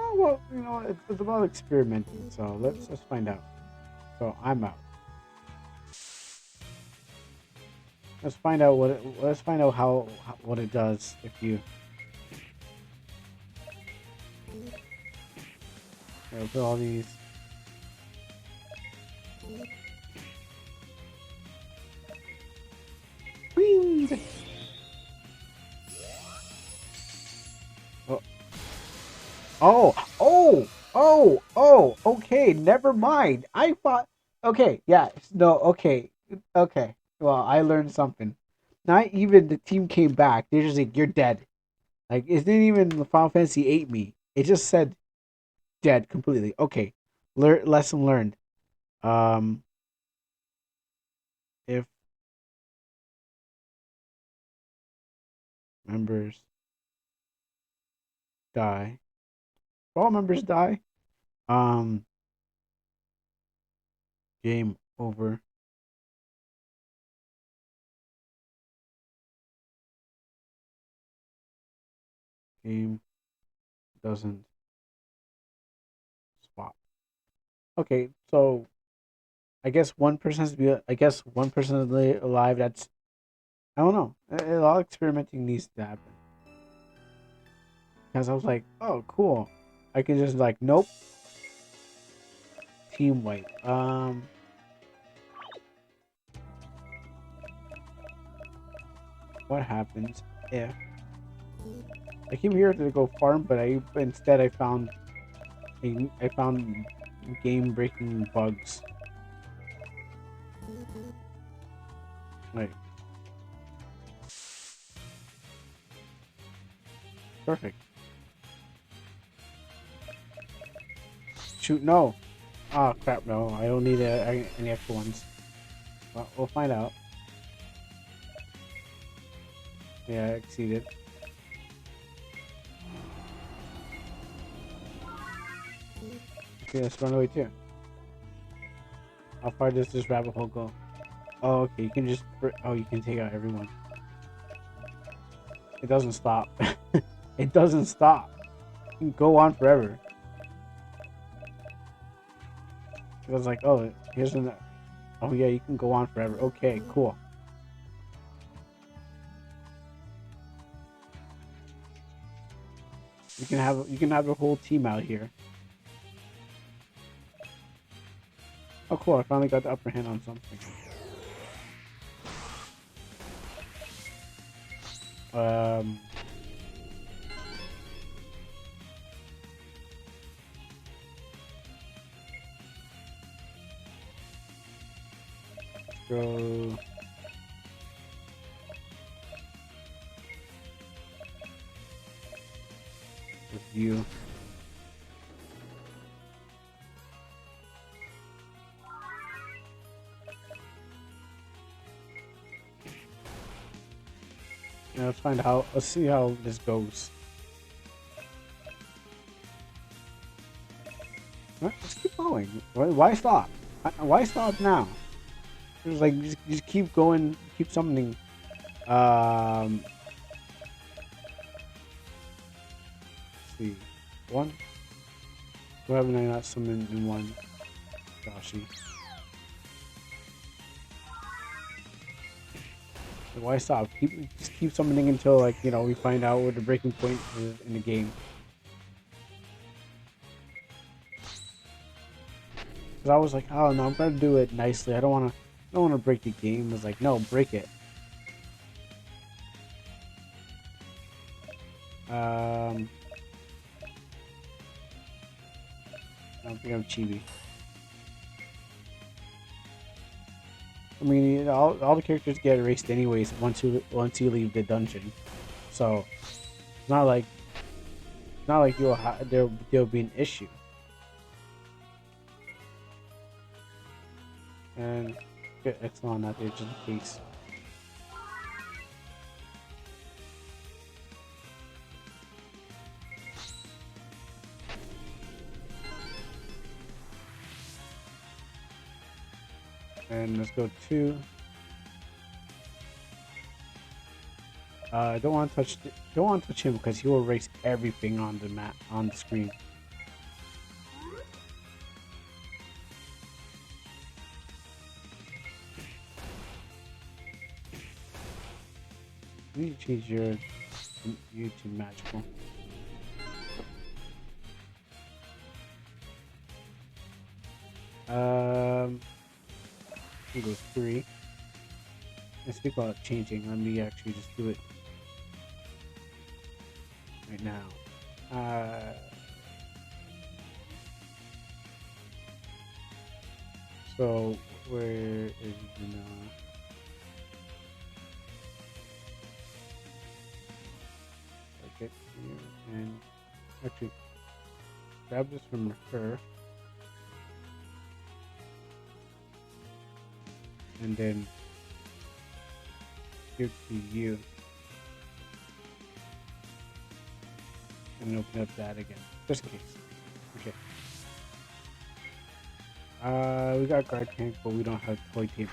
oh well, you know, it's about experimenting. So let's find out. So I'm out. Let's find out let's find out how what it does if you. Okay, put all these. Wings. Oh. Okay, never mind. I thought, okay, yeah, no, okay. Well, I learned something. Not even the team came back. They're just like, you're dead. Like, it didn't even Final Fantasy ate me. It just said dead completely. Okay, lesson learned. Um, if members die, if all members die, um, game over. Game doesn't swap. Okay, so I guess one person has to be. I guess one person is alive. That's I don't know. A lot of experimenting needs to happen. Because I was like, oh, cool. I can just like, nope, team wipe. What happens if I came here to go farm, but instead I found game breaking bugs. Like, perfect. Shoot, no. Oh crap, no. I don't need any extra ones. Well, we'll find out. Yeah, I exceeded. Okay, let's run away too. How far does this rabbit hole go? Oh, okay. You can just. Oh, you can take out everyone. It doesn't stop. It doesn't stop. You can go on forever. I was like, oh, here's an. Oh yeah, you can go on forever. Okay, cool. You can have the whole team out here. Oh cool, I finally got the upper hand on something. Um let's go with you. Yeah, let's see how this goes. Let's keep going. Why stop? Why stop now? It's like just keep going, keep summoning. Let's see. One. Why haven't I not summoned in one? Goshi. Like, why stop? Just keep summoning until like we find out where the breaking point is in the game. Because I was like, oh no, I'm gonna do it nicely. I don't wanna break the game. I was like, no, break it. I don't think I'm chibi. I mean, all the characters get erased anyways once you leave the dungeon. So it's not like there'll be an issue. And get X on that there just in case. And let's go 2. Don't want to touch him because he will erase everything on the map on the screen. me change you to magical. We'll go 3. And speak about changing. Let me actually just do it right now. So where is it now? Get here and actually grab this from her and then give to you and open up that again just in case. Okay. We got guard tank, but we don't have toy team.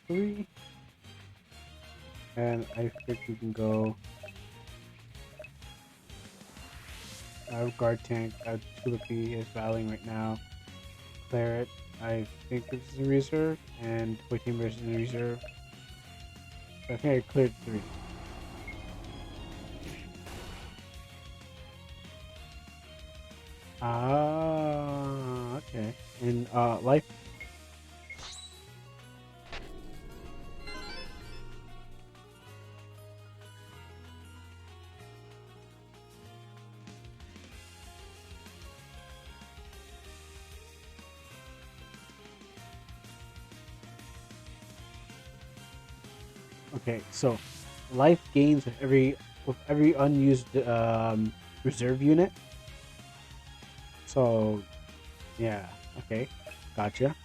Three. And I think we can go. I have guard tank. Tulipy is battling right now. Claret, I think this is in reserve, and toy teamer is in reserve. So I think I cleared 3. Ah, okay. And life. Okay, so life gains with every unused reserve unit. So yeah, okay, gotcha.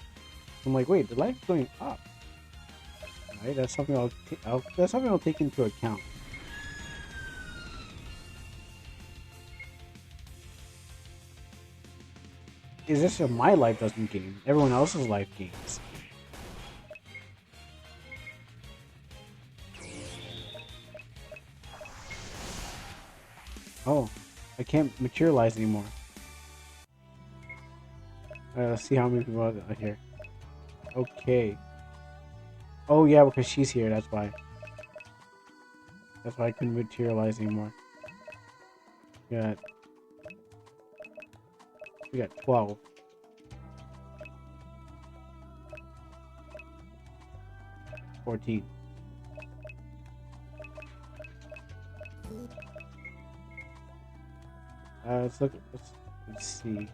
I'm like, wait, the life going up. All right, that's something I'll take into account. Is this my life doesn't gain? Everyone else's life gains. Oh, I can't materialize anymore. Alright, let's see how many people are here. Okay. Oh yeah, because she's here, that's why. That's why I couldn't materialize anymore. We got 12. $14. Let's look. Let's see.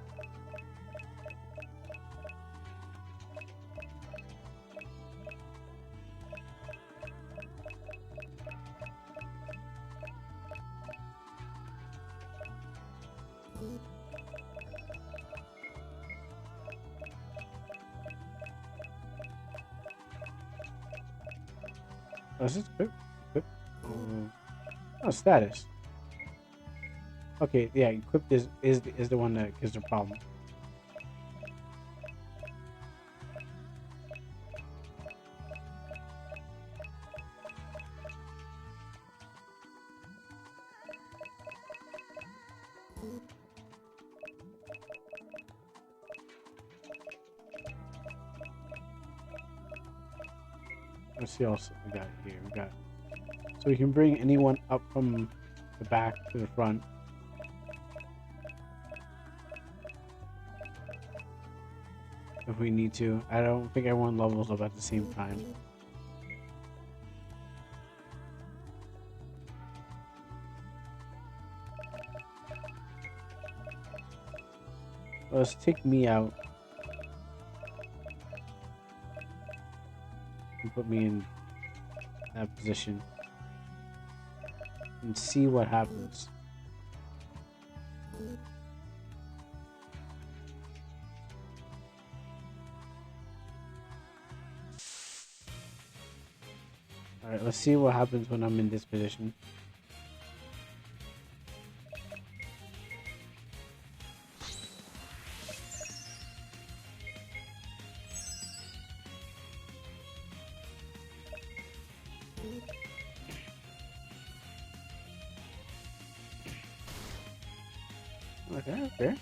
Oh, is this equip? Oh, status. Okay, yeah, equipped is the one that gives the problem. Let's see what else we got here. So we can bring anyone up from the back to the front. If we need to. I don't think everyone levels up at the same time. Let's take me out. And put me in that position. And see what happens. Alright, let's see what happens when I'm in this position. Okay, okay.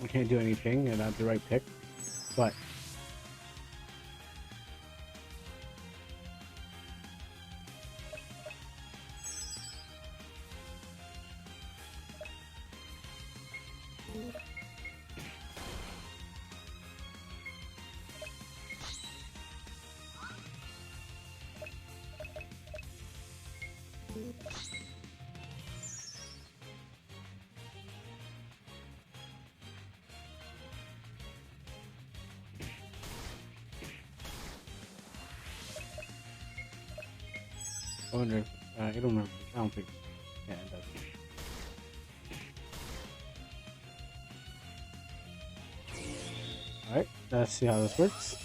I can't do anything, and that's the right pick. But I wonder. I don't remember. I don't think. Yeah, it does. All right. Let's see how this works.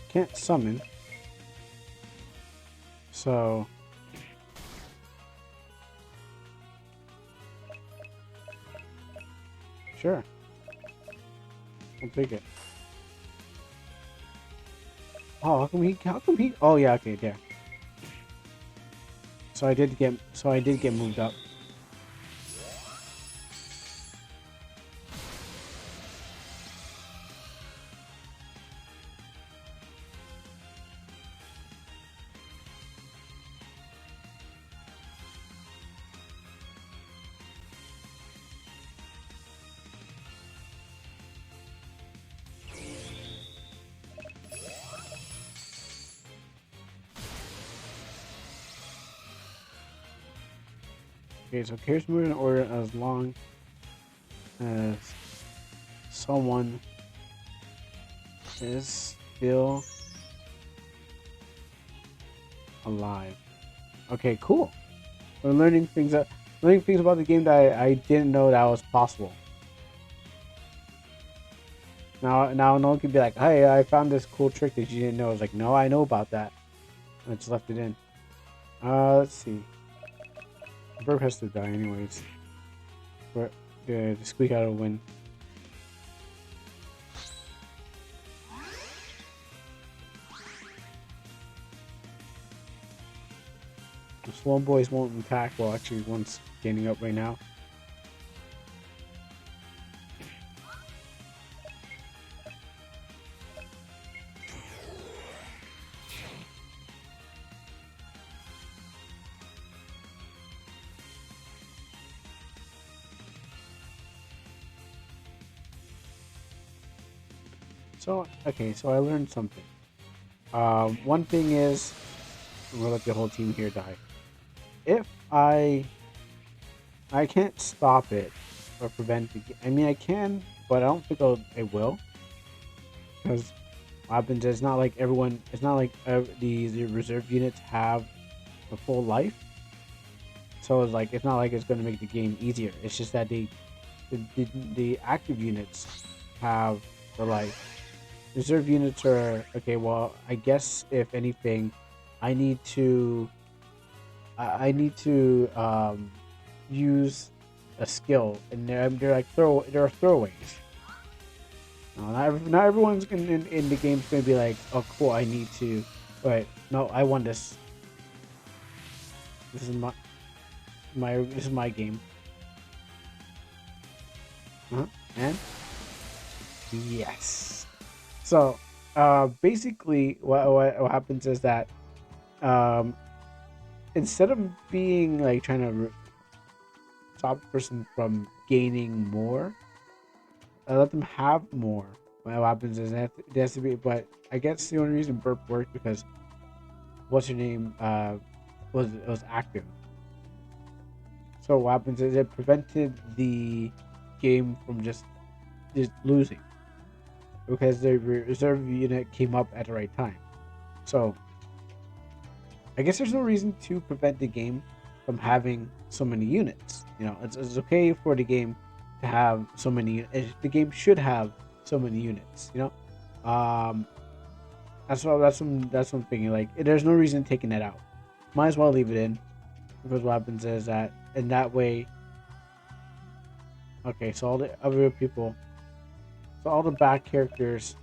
Can't summon. So sure. I'll take it. Oh, how come he? How come he? Oh yeah, okay, there. So I did get. So I did get moved up. Okay, so characters move in order as long as someone is still alive. Okay, cool. We're learning things about the game that I didn't know that was possible. Now no one can be like, hey, I found this cool trick that you didn't know. I was like, no, I know about that. I just left it in. Let's see. Burp has to die anyways. But to squeak out a win. The small boys won't attack. Well, actually, one's standing up right now. So, okay, so I learned something. One thing is, we'll let the whole team here die. If I can't stop it or prevent it. I mean, I can, but I don't think I will. Because what happens is, it's not like everyone, it's not like the reserve units have a full life. So it's like, it's not like it's going to make the game easier. It's just that the active units have the life. Reserve units are okay. Well, I guess if anything, I need to use a skill, and they're like they're throwaways. Not everyone's in the game's gonna be like, oh cool, I need to. Wait, no, I won this. This is my game. And yes. So, basically, what happens is that, instead of being like trying to stop the person from gaining more, I let them have more. What happens is that it has to be, but I guess the only reason burp worked because what's her name was active. So what happens is it prevented the game from just losing because the reserve unit came up at the right time. So I guess there's no reason to prevent the game from having so many units. You know, it's okay for the game to have so many. The game should have so many units. That's what I'm thinking. Like, there's no reason taking that out. Might as well leave it in, because what happens is that in that way. Okay, so all the other people, so all the back characters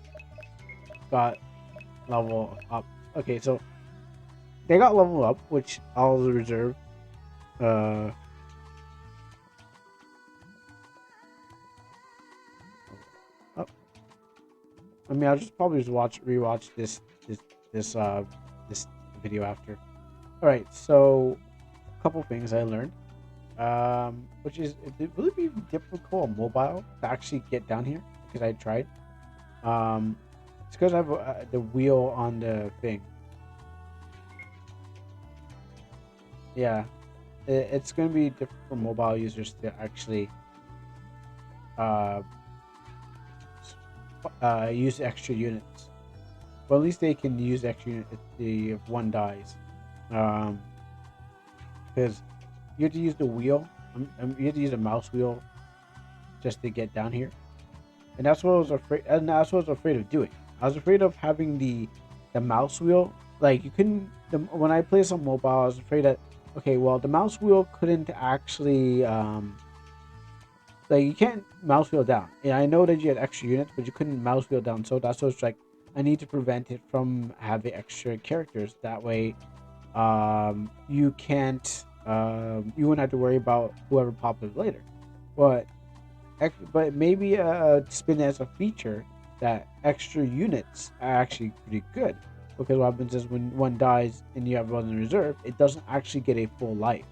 got level up. Okay, so they got level up, which I'll reserve. Uh, oh, I mean, I'll just probably just rewatch this this video after. All right, so a couple things I learned. Which is, will it be difficult on mobile to actually get down here? Because I tried. It's because I have the wheel on the thing. Yeah, it's going to be difficult for mobile users to actually uh, use extra units. Well, at least they can use extra units if one dies. Because you have to use the wheel. You have to use a mouse wheel just to get down here, and that's what I was afraid. And that's what I was afraid of doing. I was afraid of having the mouse wheel. Like, you couldn't. When I play some mobile, I was afraid that, okay, well, the mouse wheel couldn't actually like, you can't mouse wheel down. And I know that you had extra units, but you couldn't mouse wheel down. So that's what's like. I need to prevent it from having extra characters. That way, you can't. You wouldn't have to worry about whoever pops up later. But maybe spin it as a feature that extra units are actually pretty good, because what happens is when one dies and you have one in reserve, it doesn't actually get a full life.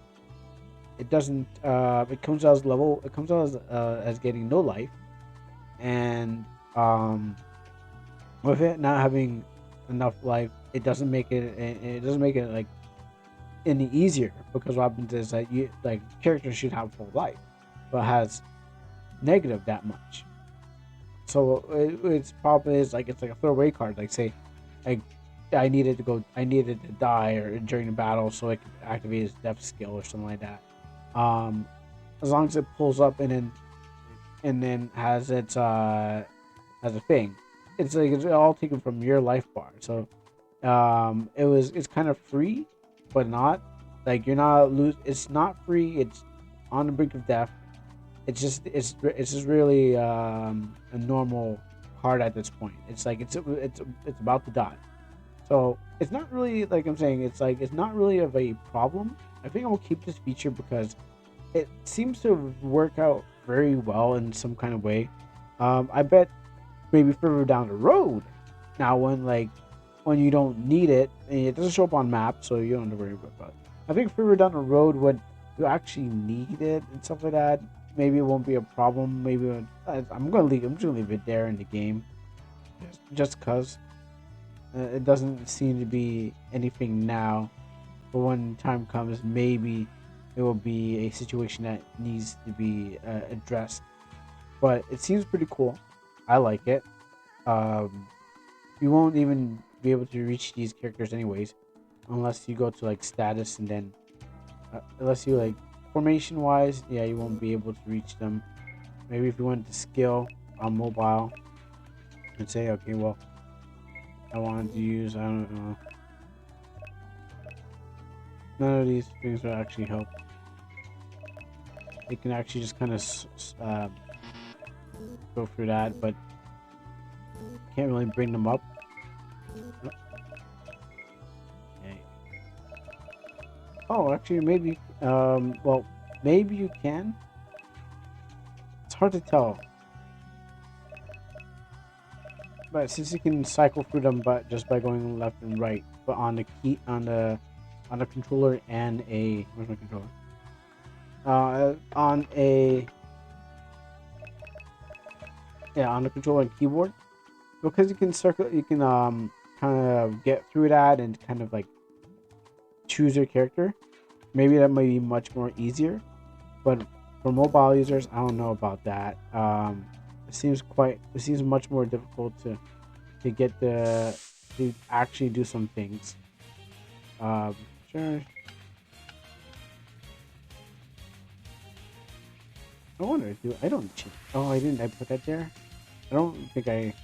It doesn't. It comes out as level. It comes out as getting no life, and with it not having enough life, it doesn't make it. It doesn't make it like any easier, because what happens is that you, like, characters should have full life, but has negative that much. So its problem is, like, it's like a throwaway card. Like, say, like, I needed to die or during the battle, so it could activate his death skill or something like that. As long as it pulls up and then has its has a thing, it's like it's all taken from your life bar. So it's kind of free, but not, like, you're not it's not free. It's on the brink of death. It's just really a normal card at this point. It's like it's about to die. So it's not really, like I'm saying, it's like it's not really of a problem. I think I will keep this feature because it seems to work out very well in some kind of way. I bet maybe further down the road, now when you don't need it, and it doesn't show up on maps, so you don't have to worry about it. I think further down the road, when you actually need it and stuff like that, maybe it won't be a problem. Maybe I'm just gonna leave it there in the game, just cause it doesn't seem to be anything now. But when time comes, maybe it will be a situation that needs to be addressed. But it seems pretty cool. I like it. Um, you won't even be able to reach these characters anyways, unless you go to, like, status, and then unless you, like, formation wise, yeah, you won't be able to reach them. Maybe if you went to skill on mobile and say, okay, well, I wanted to use, I don't know, none of these things will actually help. They can actually just kind of go through that, but can't really bring them up. Okay. Oh, actually, maybe. Well, maybe you can. It's hard to tell. But since you can cycle through them, but just by going left and right, but on the key on a controller and a, where's my controller? On a, yeah, on the controller and keyboard, because you can kind of get through that and kind of, like, choose your character. Maybe that might be much more easier, but for mobile users, I don't know about that. It seems much more difficult to get to actually do some things. Sure. I wonder, I don't cheat. Oh, I didn't. I put that there. I don't think I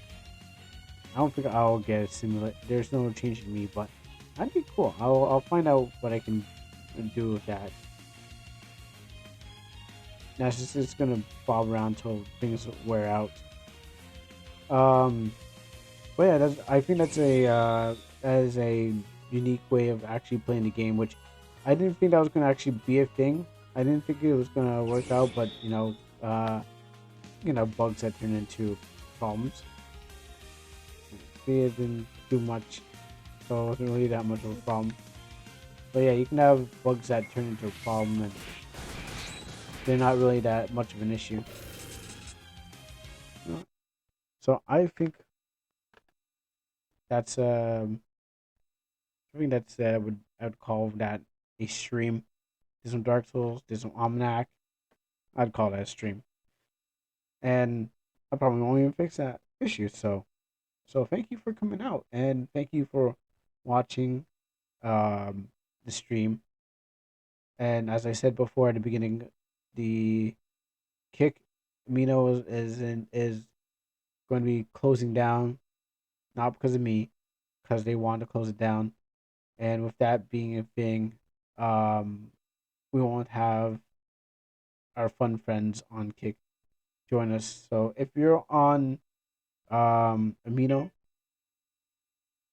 don't think I'll get a simulate. There's no change in me, but that'd be cool. I'll find out what I can do with that. That's just it's gonna bob around till things wear out. Um, but yeah, I think that is a unique way of actually playing the game, which I didn't think that was gonna actually be a thing. I didn't think it was gonna work out, but bugs that turn into problems. It didn't do much, so it wasn't really that much of a problem. But yeah, you can have bugs that turn into a problem, and they're not really that much of an issue. So that's I think that's I would call that a stream. There's some Dark Souls, there's some OmanaC. I'd call that a stream, and I probably won't even fix that issue. So thank you for coming out, and thank you for watching the stream. And as I said before at the beginning, the kick Amino is going to be closing down, not because of me, because they want to close it down. And with that being a thing, um, we won't have our fun friends on Kick join us. So Amino,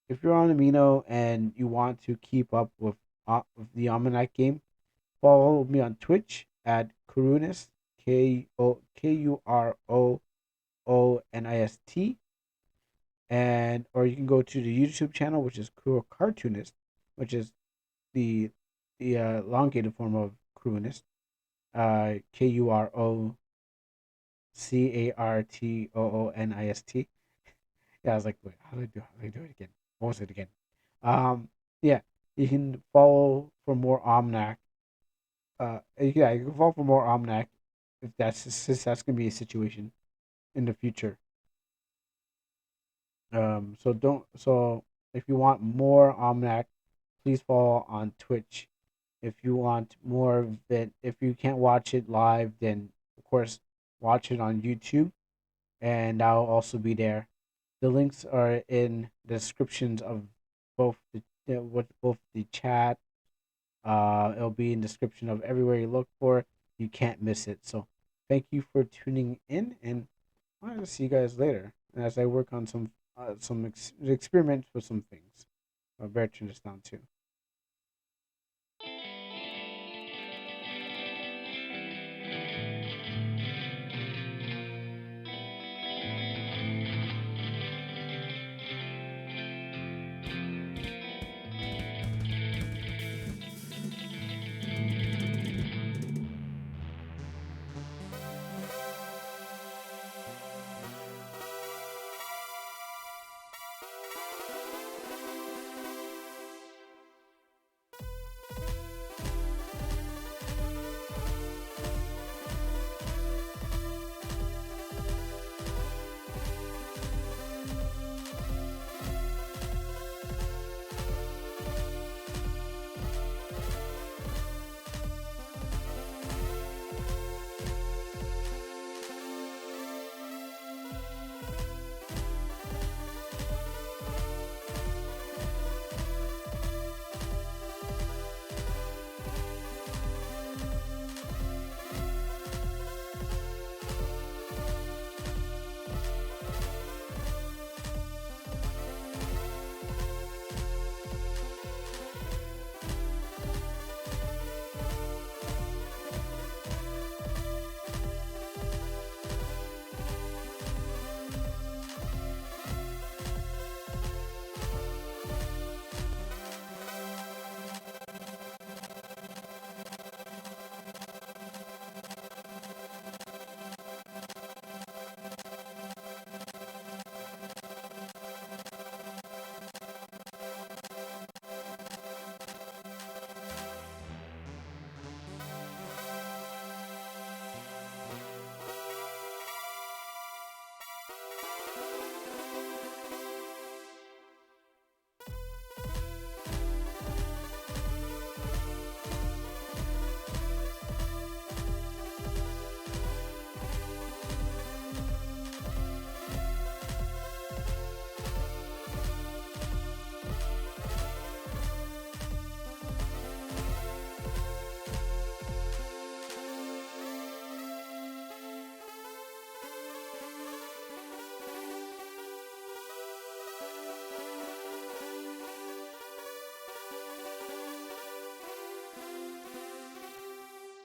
if you're on Amino and you want to keep up with the OmanaC game, follow me on Twitch at Kurunis, KuroONist, and or you can go to the YouTube channel, which is Kuro Cartoonist, which is the elongated form of Kurunis, KuroCartoonist. Yeah, I was like, wait, how do I do it again? What was it again? Um, yeah, you can follow for more OmanaC. Yeah, you can follow for more OmanaC if that's gonna be a situation in the future. So don't so if you want more OmanaC, please follow on Twitch. If you want more of it, if you can't watch it live, then of course watch it on YouTube, and I'll also be there. The links are in the descriptions of both the chat. It'll be in the description of everywhere you look for. You can't miss it. So thank you for tuning in, and I'll see you guys later as I work on some experiments with some things. I better turn this down too.